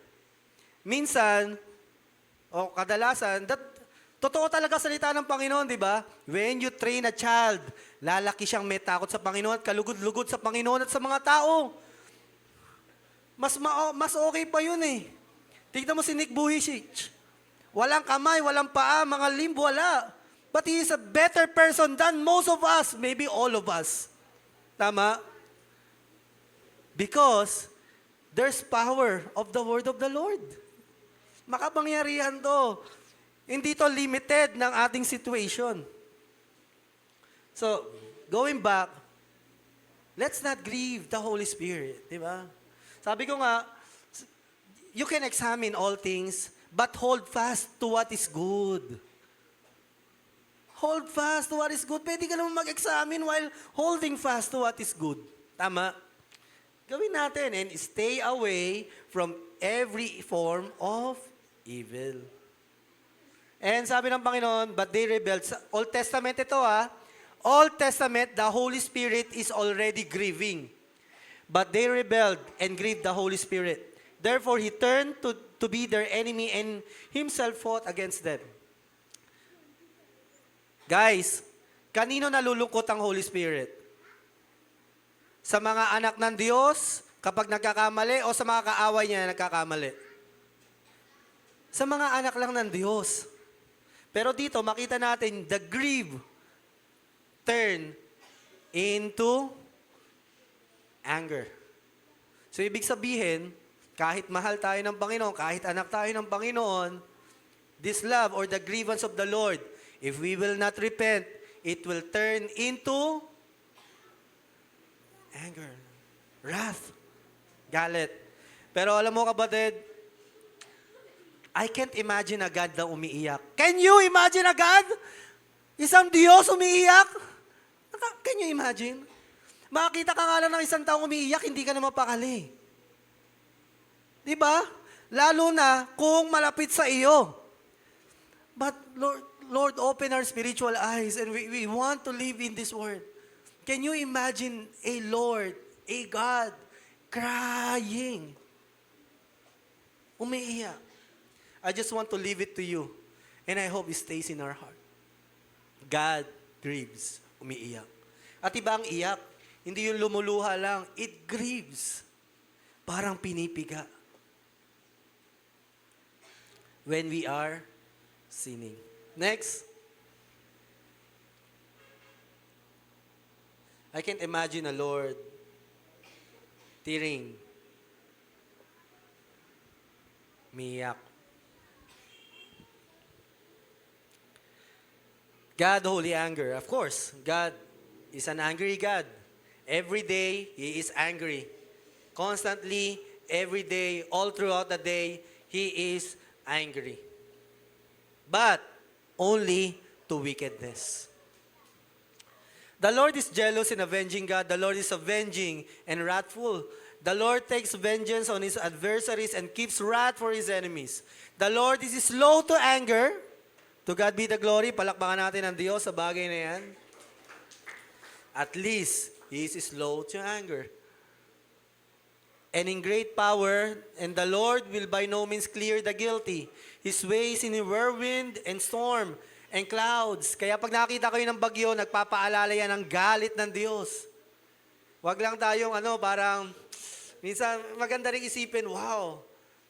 [SPEAKER 1] Minsan, o kadalasan, totoo talaga salita ng Panginoon, di ba? When you train a child, lalaki siyang may takot sa Panginoon at kalugod-lugod sa Panginoon at sa mga tao. Mas okay pa yun eh. Tignan mo si Nick Vujicic. Walang kamay, walang paa, mga limb, wala. But he is a better person than most of us, maybe all of us. Tama? Because there's power of the word of the Lord. Makapangyarihan to. Hindi to limited ng ating situation. So, going back, let's not grieve the Holy Spirit. Di ba? Sabi ko nga, you can examine all things, but hold fast to what is good. Hold fast to what is good. Pwede ka naman mag-examine while holding fast to what is good. Tama? Gawin natin and stay away from every form of evil. And sabi ng Panginoon, but they rebelled. Sa Old Testament ito Old Testament, the Holy Spirit is already grieving. But they rebelled and grieved the Holy Spirit. Therefore, He turned to be their enemy and Himself fought against them. Guys, kanino nalulungkot ang Holy Spirit? Sa mga anak ng Diyos kapag nagkakamali o sa mga kaaway niya na nagkakamali? Sa mga anak lang ng Diyos. Pero dito, makita natin, the grieve turn into anger. So, ibig sabihin, kahit mahal tayo ng Panginoon, kahit anak tayo ng Panginoon, this love or the grievance of the Lord, if we will not repent, it will turn into anger, wrath, galit. Pero alam mo kapatid, I can't imagine a God na umiiyak. Can you imagine a God? Isang Diyos umiiyak? Can you imagine? Makakita ka nga lang ng isang taong umiiyak, hindi ka na mapakali. Diba? Lalo na kung malapit sa iyo. But Lord, open our spiritual eyes and we want to live in this world. Can you imagine a Lord, a God, crying? Umiiyak. I just want to leave it to you. And I hope it stays in our heart. God grieves. Umiiyak. At iba ang iyak. Hindi yung lumuluha lang. It grieves. Parang pinipiga. When we are sinning. Next. I can't imagine a Lord tearing, miyak. God, holy anger. Of course, God is an angry God. Every day, He is angry. Constantly, every day, all throughout the day, He is angry. But only to wickedness. The Lord is jealous and avenging God. The Lord is avenging and wrathful. The Lord takes vengeance on His adversaries and keeps wrath for His enemies. The Lord is slow to anger. To God be the glory. Palakpakan natin ang Diyos sa bagay na yan. At least, He is slow to anger. And in great power, and the Lord will by no means clear the guilty. His ways in a whirlwind and storm and clouds. Kaya pag nakita kayo ng bagyo, nagpapaalala yan ng galit ng Diyos. Wag lang tayong parang, minsan maganda rin isipin, wow,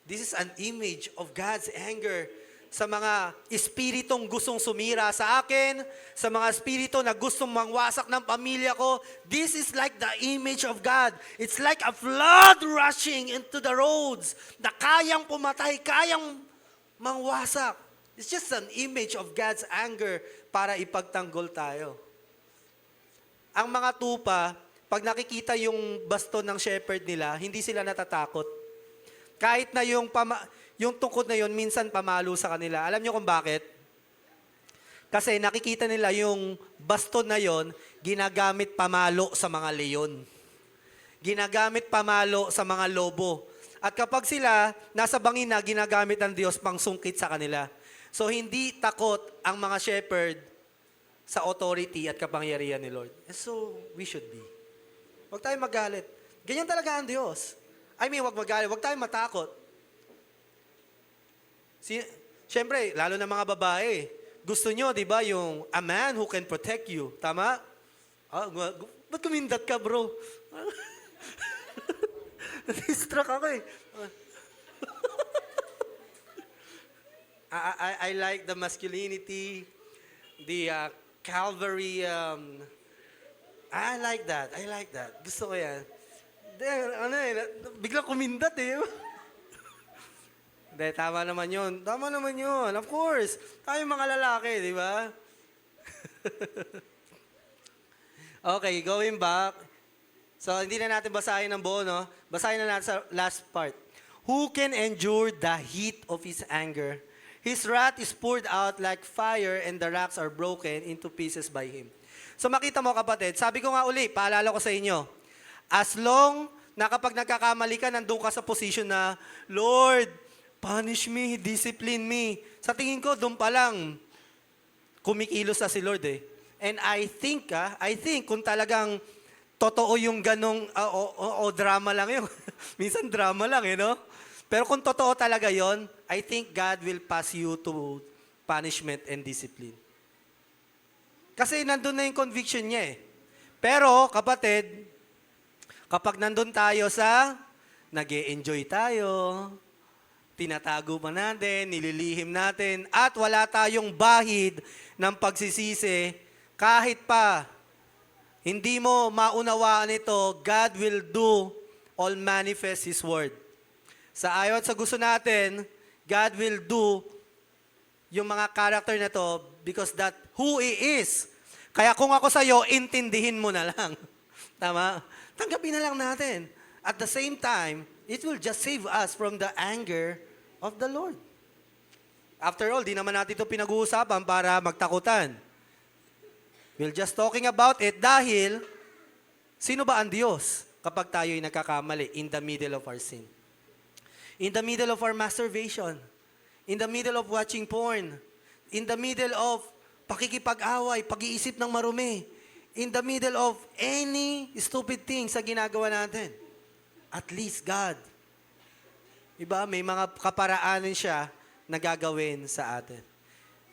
[SPEAKER 1] this is an image of God's anger sa mga espiritong gustong sumira sa akin, sa mga espiritu na gustong mangwasak ng pamilya ko. This is like the image of God. It's like a flood rushing into the roads na kayang pumatay, kayang mangwasak. It's just an image of God's anger para ipagtanggol tayo. Ang mga tupa, pag nakikita yung baston ng shepherd nila, hindi sila natatakot. Kahit na yung tungkod na yun, minsan pamalo sa kanila. Alam niyo kung bakit? Kasi nakikita nila yung baston na yon ginagamit pamalo sa mga leon. Ginagamit pamalo sa mga lobo. At kapag sila nasa bangina, ginagamit ng Diyos pang sungkit sa kanila. So hindi takot ang mga shepherd sa authority at kapangyarihan ni Lord. And so we should be. Huwag tayong magalit. Ganyan talaga ang Diyos. Huwag magalit. Huwag tayong matakot. Siyempre, lalo na mga babae, gusto nyo, di ba, yung a man who can protect you. Tama? Ba't kumindat ka, bro? Distract ako eh. I like the masculinity, the Calvary, I like that. Gusto ko yan. Bigla kumindat eh. Hindi, tama naman yun. Of course. Tayo mga lalaki, di ba? Okay, going back. So, hindi na natin basahin ang buo, no? Basahin na natin sa last part. Who can endure the heat of His anger? His wrath is poured out like fire and the rocks are broken into pieces by Him. So, makita mo kapatid, sabi ko nga uli, paalala ko sa inyo, as long na kapag nagkakamali ka, nandun ka sa position na, Lord, punish me, discipline me. Sa tingin ko, doon pa lang, kumikilos na si Lord eh. And I think kung talagang totoo yung ganong, drama lang yun. Minsan drama lang no? Pero kung totoo talaga yon, I think God will pass you to punishment and discipline. Kasi nandun na yung conviction niya eh. Pero, kapatid, kapag nandun tayo sa nag-e-enjoy tayo, tinatago pa natin, nililihim natin, at wala tayong bahid ng pagsisisi, kahit pa hindi mo maunawaan ito, God will do all manifest His word. Sa ayon sa gusto natin, God will do yung mga character na to because that who He is. Kaya kung ako sa'yo, intindihin mo na lang. Tama? Tanggapin na lang natin. At the same time, it will just save us from the anger of the Lord. After all, di naman natin ito pinag-uusapan para magtakutan. We're just talking about it dahil sino ba ang Diyos kapag tayo'y nagkakamali in the middle of our sin? In the middle of our masturbation, in the middle of watching porn, in the middle of pakikipag-away, pag-iisip ng marumi, in the middle of any stupid things sa ginagawa natin. At least God, iba, may mga kaparaanan siya na gagawin sa atin.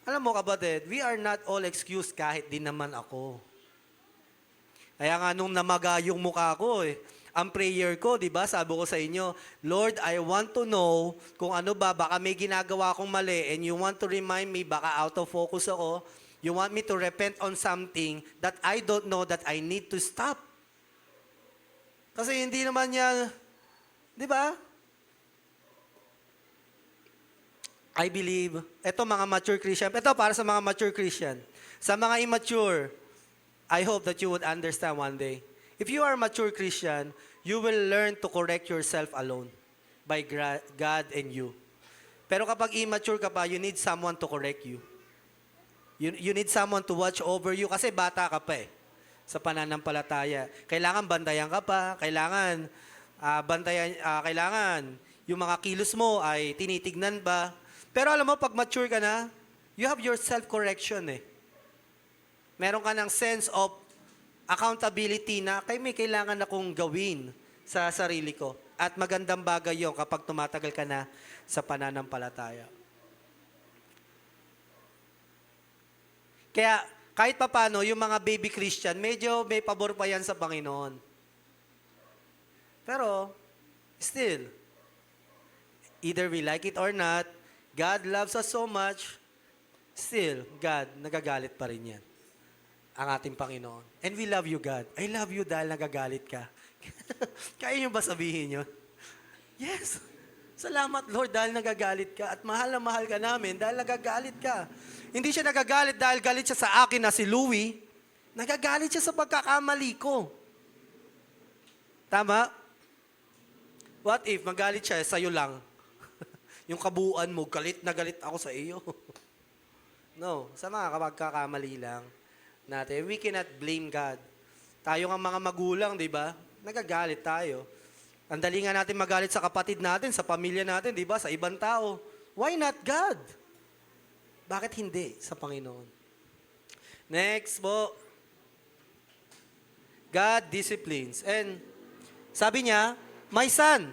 [SPEAKER 1] Alam mo kapatid, we are not all excused kahit din naman ako. Kaya nga nung namaga yung mukha ko Ang prayer ko, di ba, sabi ko sa inyo, Lord, I want to know kung ano ba, baka may ginagawa akong mali and you want to remind me, baka out of focus ako, you want me to repent on something that I don't know that I need to stop. Kasi hindi naman yan, di ba? I believe, eto mga mature Christian, eto para sa mga mature Christian. Sa mga immature, I hope that you would understand one day. If you are a mature Christian, you will learn to correct yourself alone by God and you. Pero kapag immature ka pa, you need someone to correct you. You need someone to watch over you kasi bata ka pa sa pananampalataya. Kailangan bantayan ka pa, kailangan kailangan yung mga kilos mo ay tinitignan ba. Pero alam mo, pag mature ka na, you have your self-correction Meron ka ng sense of accountability na may kailangan akong gawin sa sarili ko. At magandang bagay yun kapag tumatagal ka na sa pananampalataya. Kaya kahit papano, yung mga baby Christian, medyo may pabor pa yan sa Panginoon. Pero, still, either we like it or not, God loves us so much, still, God, nagagalit pa rin yan. Ang ating Panginoon. And we love you, God. I love you dahil nagagalit ka. Kaya nyo ba sabihin yun? Yes. Salamat, Lord, dahil nagagalit ka. At mahal na mahal ka namin dahil nagagalit ka. Hindi siya nagagalit dahil galit siya sa akin na si Louie. Nagagalit siya sa pagkakamali ko. Tama? What if magalit siya sa'yo lang? Yung kabuuan mo, galit na galit ako sa iyo. No, sa mga pagkakamali lang natin. We cannot blame God. Tayo nga mga magulang, di ba? Nagagalit tayo. Ang dali nga natin magalit sa kapatid natin, sa pamilya natin, di ba? Sa ibang tao. Why not God? Bakit hindi sa Panginoon? Next po. God disciplines. And sabi niya, my son,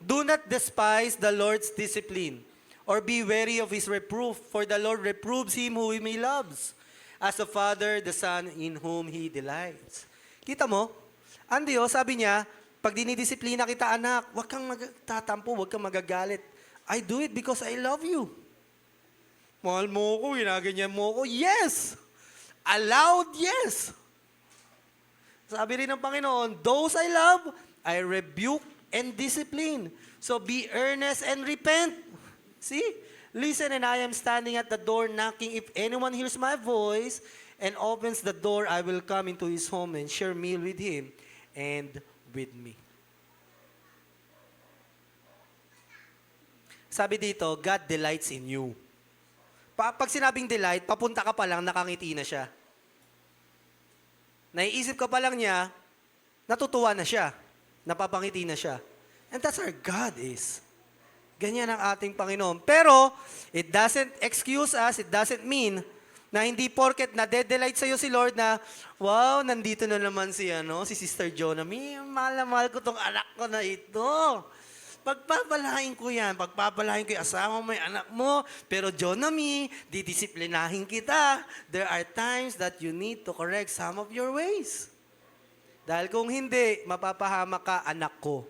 [SPEAKER 1] do not despise the Lord's discipline, or be wary of His reproof, for the Lord reproves him whom He loves, as a father, the son in whom He delights. Kita mo? Ang Diyos, sabi niya, pag dinidisiplina kita, anak, huwag kang magtatampo, huwag kang magagalit. I do it because I love you. Mahal mo ko, ginaganyan mo ko. Yes! Allowed, yes! Sabi rin ng Panginoon, those I love, I rebuke and discipline. So be earnest and repent. See? Listen, and I am standing at the door knocking. If anyone hears my voice and opens the door, I will come into his home and share meal with him and with me. Sabi dito, God delights in you. Pag sinabing delight, papunta ka pa lang, nakangiti na siya. Naiisip ka pa lang niya, natutuwa na siya. Napapangiti na siya. And that's our God is. Ganyan ang ating Panginoon. Pero, it doesn't excuse us, it doesn't mean na hindi porket na-delight sa'yo si Lord na, wow, nandito na naman si Sister Jonami. Mahal na mahal ko tong anak ko na ito. Pagpapalain ko yan, pagpapalain ko yung asawa mo, yung anak mo. Pero Jonami, didisiplinahin kita. There are times that you need to correct some of your ways. Dahil kung hindi, mapapahamak ka, anak ko.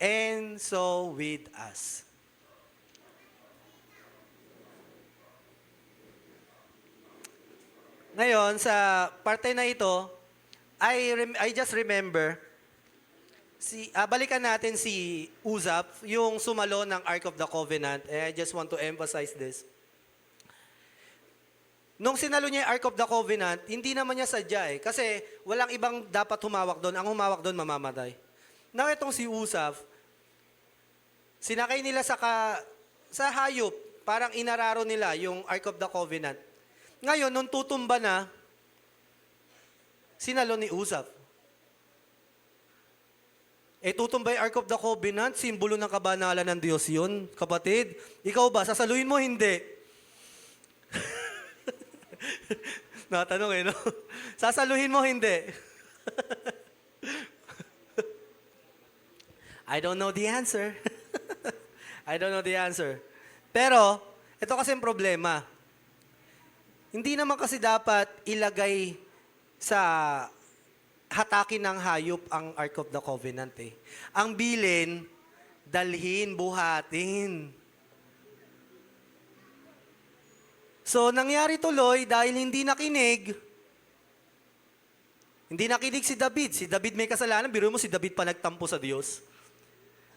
[SPEAKER 1] And so with us. Ngayon, sa parte na ito, I just remember, balikan natin si Uzap, yung sumalo ng Ark of the Covenant. I just want to emphasize this. Nung sinalo niya yung Ark of the Covenant, hindi naman niya sadya kasi walang ibang dapat humawak doon. Ang humawak doon, mamamatay. Now, itong si Uzap, sinakay nila sa hayop, parang inararo nila yung Ark of the Covenant. Ngayon, nung tutumba na, sinalo ni Uzap. Tutumba yung Ark of the Covenant, simbolo ng kabanalan ng Diyos yun, kapatid. Ikaw ba, sasaluhin mo, hindi? Natanong no? Sasaluhin mo, hindi? I don't know the answer. I don't know the answer. Pero, ito kasi ang problema. Hindi naman kasi dapat ilagay sa hatakin ng hayop ang Ark of the Covenant eh. Ang bilin, dalhin, buhatin. So, nangyari tuloy dahil hindi nakinig si David. Si David may kasalanan. Biro mo si David pa nagtampo sa Diyos.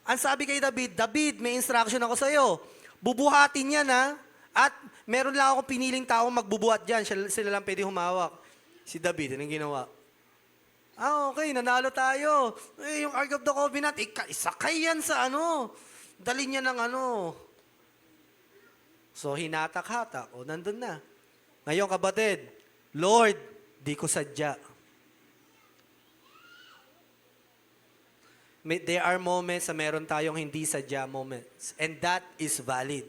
[SPEAKER 1] Ang sabi kay David, David, may instruction ako sa iyo. Bubuhatin yan ha. At meron lang akong piniling tao magbubuhat dyan. Sila lang pwede humawak. Si David, anong ginawa? Okay, nanalo tayo. Yung Ark of the Covenant, isakay yan sa Dalhin niya ng So, hinatak-hatak. O, nandun na. Ngayon, kapatid, Lord, di ko sadya. There are moments na meron tayong hindi sadya moments. And that is valid.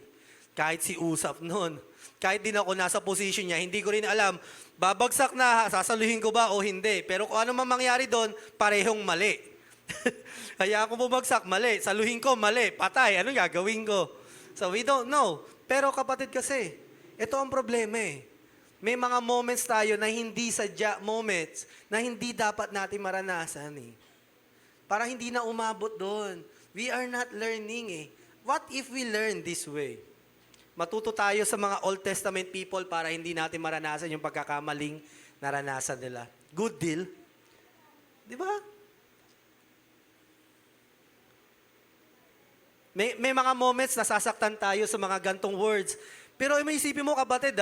[SPEAKER 1] Kahit si Usap noon, kahit din ako nasa position niya, hindi ko rin alam, babagsak na, sasaluhin ko ba o hindi. Pero kung ano man mangyari doon, parehong mali. Kaya ako bumagsak, mali. Saluhin ko, mali. Patay, ano gagawin ko? So we don't know. Pero kapatid kasi, ito ang problema eh. May mga moments tayo na hindi sadya moments na hindi dapat natin maranasan eh. Para hindi na umabot doon. We are not learning eh. What if we learn this way? Matuto tayo sa mga Old Testament people para hindi natin maranasan yung pagkakamaling naranasan nila. Good deal. Di ba? May mga moments na sasaktan tayo sa mga gantong words. Pero may isipin mo kapatid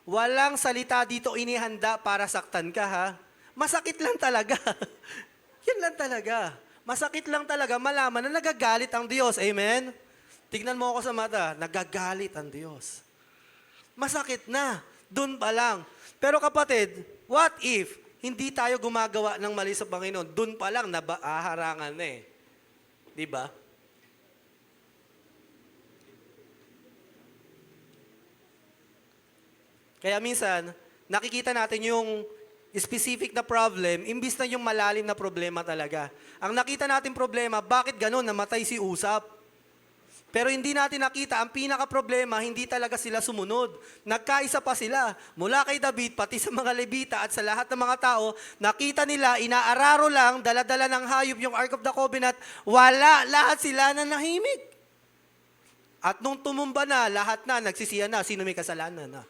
[SPEAKER 1] walang salita dito inihanda para saktan ka ha. Masakit lang talaga. Yan lang talaga. Masakit lang talaga malaman na nagagalit ang Diyos. Amen? Tignan mo ako sa mata, nagagalit ang Diyos. Masakit na. Doon pa lang. Pero kapatid, what if hindi tayo gumagawa ng mali sa Panginoon? Doon pa lang naharangan na eh. Di ba? Kaya minsan, nakikita natin yung specific na problem, imbis na yung malalim na problema talaga. Ang nakita natin problema, bakit ganun namatay si Usap? Pero hindi natin nakita, ang pinaka-problema, hindi talaga sila sumunod. Nagkaisa pa sila. Mula kay David, pati sa mga Levita at sa lahat ng mga tao, nakita nila, inaararo lang, dala-dala ng hayop yung Ark of the Covenant, wala, lahat sila na nahimik. At nung tumumba na, lahat na, nagsisiya na, sino may kasalanan na.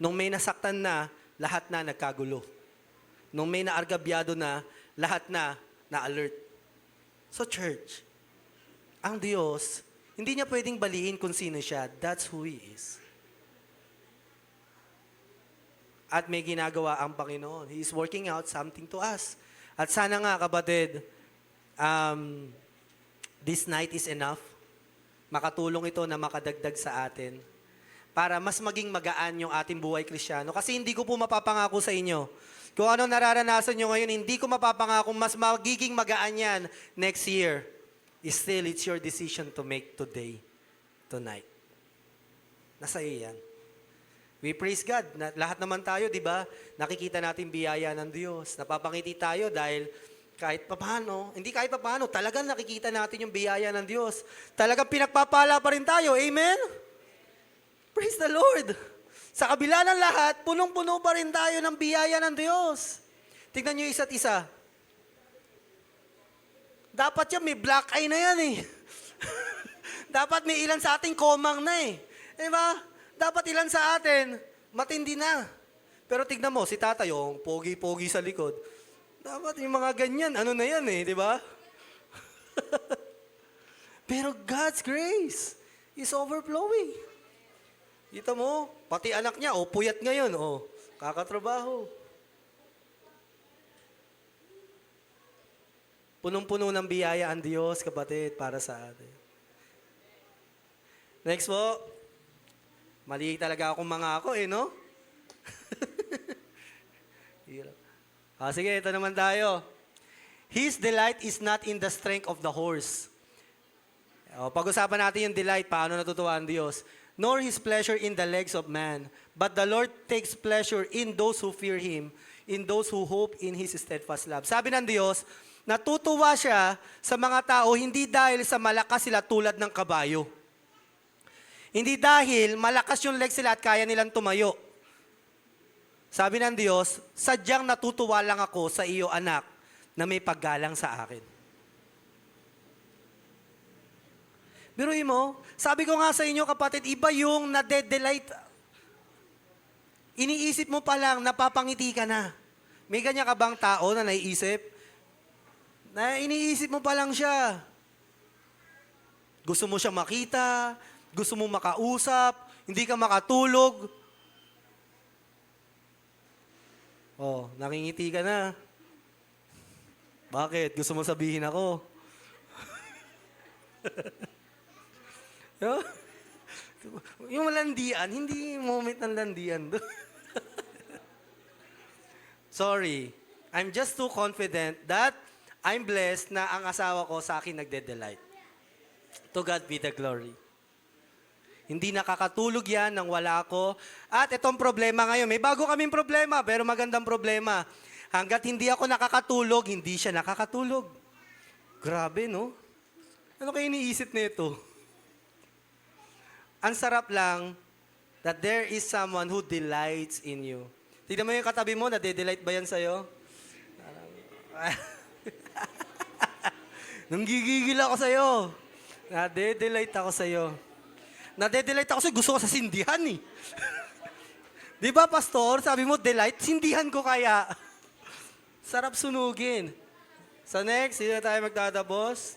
[SPEAKER 1] Nung may nasaktan na, lahat na nagkagulo. Nung may naargabyado na, lahat na na-alert. So church, ang Diyos, hindi niya pwedeng baliin kung sino siya. That's who He is. At may ginagawa ang Panginoon. He is working out something to us. At sana nga kapatid, this night is enough. Makatulong ito na makadagdag sa atin para mas maging magaan yung ating buhay Kristiyano. Kasi hindi ko po mapapangako sa inyo. Kung ano nararanasan nyo ngayon, hindi ko mapapangako mas magiging magaan yan next year. Still, it's your decision to make today, tonight. Nasa iyo yan. We praise God. Lahat naman tayo, di ba? Nakikita natin biyaya ng Diyos. Napapangiti tayo dahil kahit papaano, hindi kahit papaano, talagang nakikita natin yung biyaya ng Diyos. Talagang pinagpapala pa rin tayo. Amen? Praise the Lord. Sa kabila ng lahat, punong-puno pa rin tayo ng biyaya ng Diyos. Tignan nyo isa't isa. Dapat yan, may black eye na yan eh. Dapat may ilan sa ating komang na eh. Diba? Dapat ilan sa atin, matindi na. Pero tignan mo, si tatay, yung pogi-pogi sa likod. Dapat yung mga ganyan, ano na yan eh, di ba? Pero God's grace is overflowing. Kita mo, pati anak niya, puyat ngayon, kakatrabaho. Punong-puno ng biyaya ang Diyos, kapatid, para sa atin. Next po. Mali talaga akong mga ako no? Sige, ito naman tayo. His delight is not in the strength of the horse. Pag-usapan natin yung delight, paano natutuwa ang Diyos. Nor His pleasure in the legs of man, but the Lord takes pleasure in those who fear Him, in those who hope in His steadfast love. Sabi ng Diyos, natutuwa siya sa mga tao, hindi dahil sa malakas sila tulad ng kabayo. Hindi dahil malakas yung legs nila at kaya nilang tumayo. Sabi ng Diyos, sadyang natutuwa lang ako sa iyo, anak, na may paggalang sa akin. Biruin mo, sabi ko nga sa inyo, kapatid, iba yung nade-delight. Iniisip mo pa lang, napapangiti ka na. May ganyan ka bang tao na naiisip? Na iniisip mo pa lang siya. Gusto mo siya makita, gusto mo makausap, hindi ka makatulog. Oh, nakingiti ka na. Bakit? Gusto mo sabihin ako? Yung landian, hindi moment ng landian. Sorry. I'm just too confident that I'm blessed na ang asawa ko sa akin nagde-delight. To God be the glory. Hindi nakakatulog yan nang wala ako. At itong problema ngayon, may bago kaming problema, pero magandang problema. Hanggat hindi ako nakakatulog, hindi siya nakakatulog. Grabe, no? Ano kayo iniisip nito? Ang sarap lang that there is someone who delights in you. Tignan mo yung katabi mo, nade-delight ba yan sa'yo? Nanggigigil ako sa'yo. Nade-delight ako sa'yo. Nade-delight ako sa'yo, gusto ko sa sindihan eh. Di ba, pastor? Sabi mo, delight, sindihan ko kaya. Sarap sunugin. So next, sino tayo magtatapos?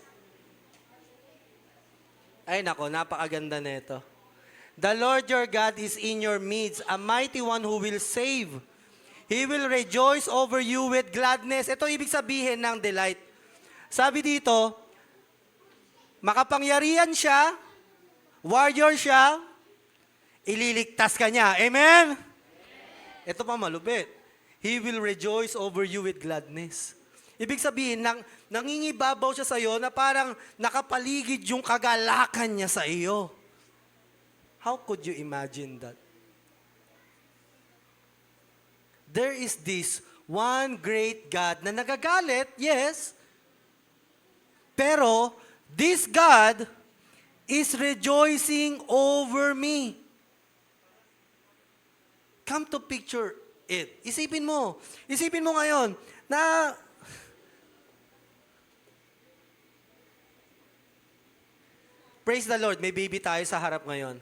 [SPEAKER 1] Ay nako, napakaganda nito. The Lord your God is in your midst, a mighty one who will save. He will rejoice over you with gladness. Ito ibig sabihin ng delight. Sabi dito, makapangyarihan siya, warrior siya, ililigtas ka niya. Amen? Ito pa malupit. He will rejoice over you with gladness. Ibig sabihin, nangingibabaw siya sa iyo na parang nakapaligid yung kagalakan niya sa iyo. How could you imagine that? There is this one great God na nagagalit, yes, pero this God is rejoicing over me. Come to picture it. Isipin mo ngayon na praise the Lord, may baby tayo sa harap ngayon.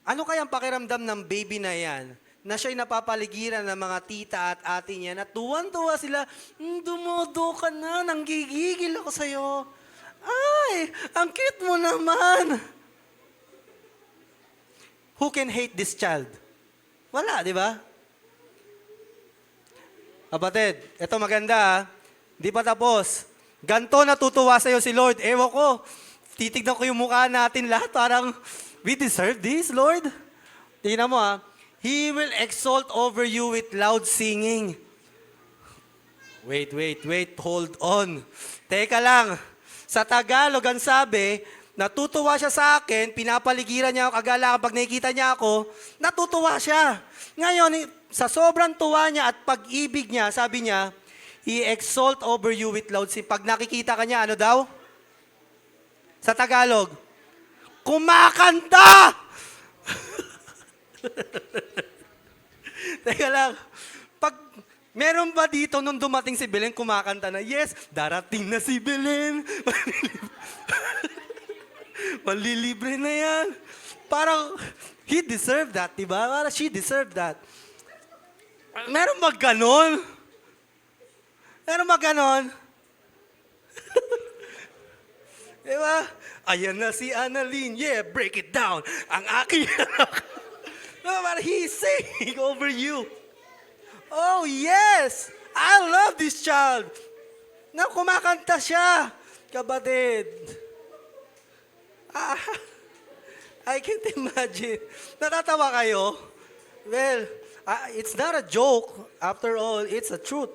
[SPEAKER 1] Ano kayang pakiramdam ng baby na yan? Na siya'y napapaligiran ng mga tita at ate niya na tuwan-tuwa sila, dumodo ka na, nanggigigil ako sa'yo. Ay, ang cute mo naman. Who can hate this child? Wala, di ba? Kapatid, ito maganda ha. Di pa tapos. Ganto natutuwa sa'yo si Lord. Ewan ko, titignan ko yung mukha natin lahat. Parang, we deserve this, Lord. Tingnan mo ha. He will exalt over you with loud singing. Wait. Hold on. Teka lang. Sa Tagalog, ang sabi, natutuwa siya sa akin, pinapaligiran niya ako kagalakan. Pag nakikita niya ako, natutuwa siya. Ngayon, sa sobrang tuwa niya at pag-ibig niya, sabi niya, He exalt over you with loud singing. Pag nakikita ka niya, ano daw? Sa Tagalog, kumakanta! Teka lang, pag meron ba dito nung dumating si Belen, kumakanta na, yes, darating na si Belen. Malilibre na yan. Parang, he deserved that, diba? Parang she deserved that. Meron ba ganon? Meron ba ganon? Diba? Ayan na si Annalyn. Yeah, break it down. Ang aking anak. He's singing over you. Oh, yes! I love this child. Na kumakanta siya. Kapatid. I can't imagine. Natatawa kayo? Well, it's not a joke. After all, it's a truth.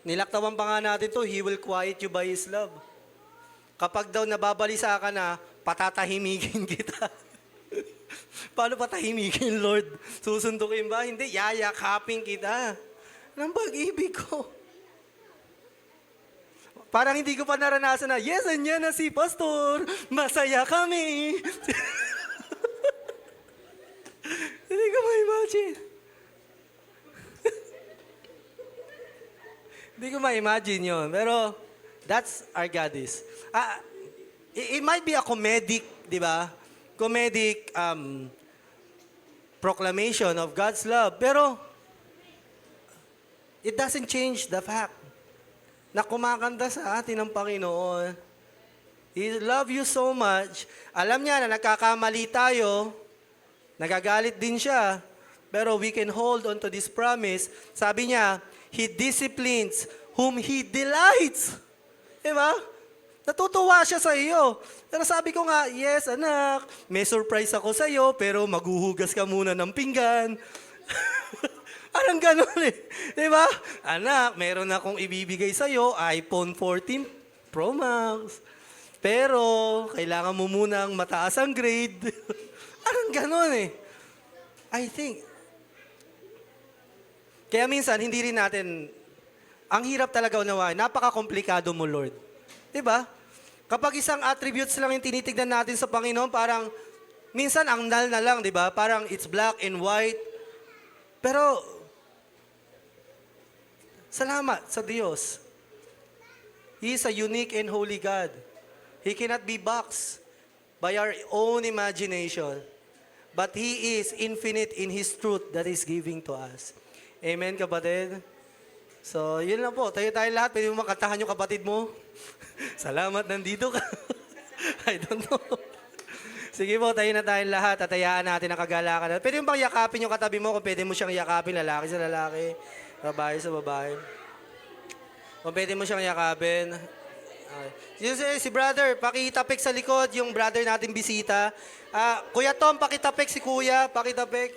[SPEAKER 1] Nilaktawan pa nga natin to, He will quiet you by His love. Kapag daw nababalisa ka na, patatahimikin kita. Paano patahimikin, Lord? Susundukin ba? Hindi, yayakapin kita. Ng pag-ibig ko. Parang hindi ko pa naranasan na, yes, andyan na si Pastor. Masaya kami. Hindi ko ma-imagine. Hindi ko ma-imagine yun. Pero, that's our God is. It might be a comedic, di ba? Comedic proclamation of God's love. Pero, it doesn't change the fact na kumakanta sa atin ng Panginoon. He love you so much. Alam niya na nagkakamali tayo, nagagalit din siya, pero we can hold on to this promise. Sabi niya, He disciplines whom He delights. Diba? Natutuwa siya sa iyo. Pero sabi ko nga, yes anak, may surprise ako sa iyo, pero maghuhugas ka muna ng pinggan. Parang ganun eh. Diba? Anak, meron akong ibibigay sa'yo, iPhone 14 Pro Max. Pero, kailangan mo munang mataas ang grade. Parang ganun eh. I think. Kaya minsan, hindi rin natin, ang hirap talaga unawain. Napaka-komplikado mo, Lord. Diba? Kapag isang attributes lang yung tinitignan natin sa Panginoon, parang, minsan ang null na lang, diba? Parang it's black and white. Pero, salamat sa Diyos. He is a unique and holy God. He cannot be boxed by our own imagination. But He is infinite in His truth that He's giving to us. Amen, kapatid? So, yun lang po. Tayo lahat. Pwede mo makatahan yung kapatid mo. Salamat, nandito ka. I don't know. Sige po, tayo na tayong lahat. Tatayaan natin ang kagalakan. Pwede mo bang yakapin yung katabi mo kung pwede mo siyang yakapin, lalaki sa lalaki. Babae sa babae. Kung pwede mo siyang yakapin. Okay. Si brother, pakitapik sa likod yung brother natin bisita. Kuya Tom, pakitapik si kuya. Pakitapik.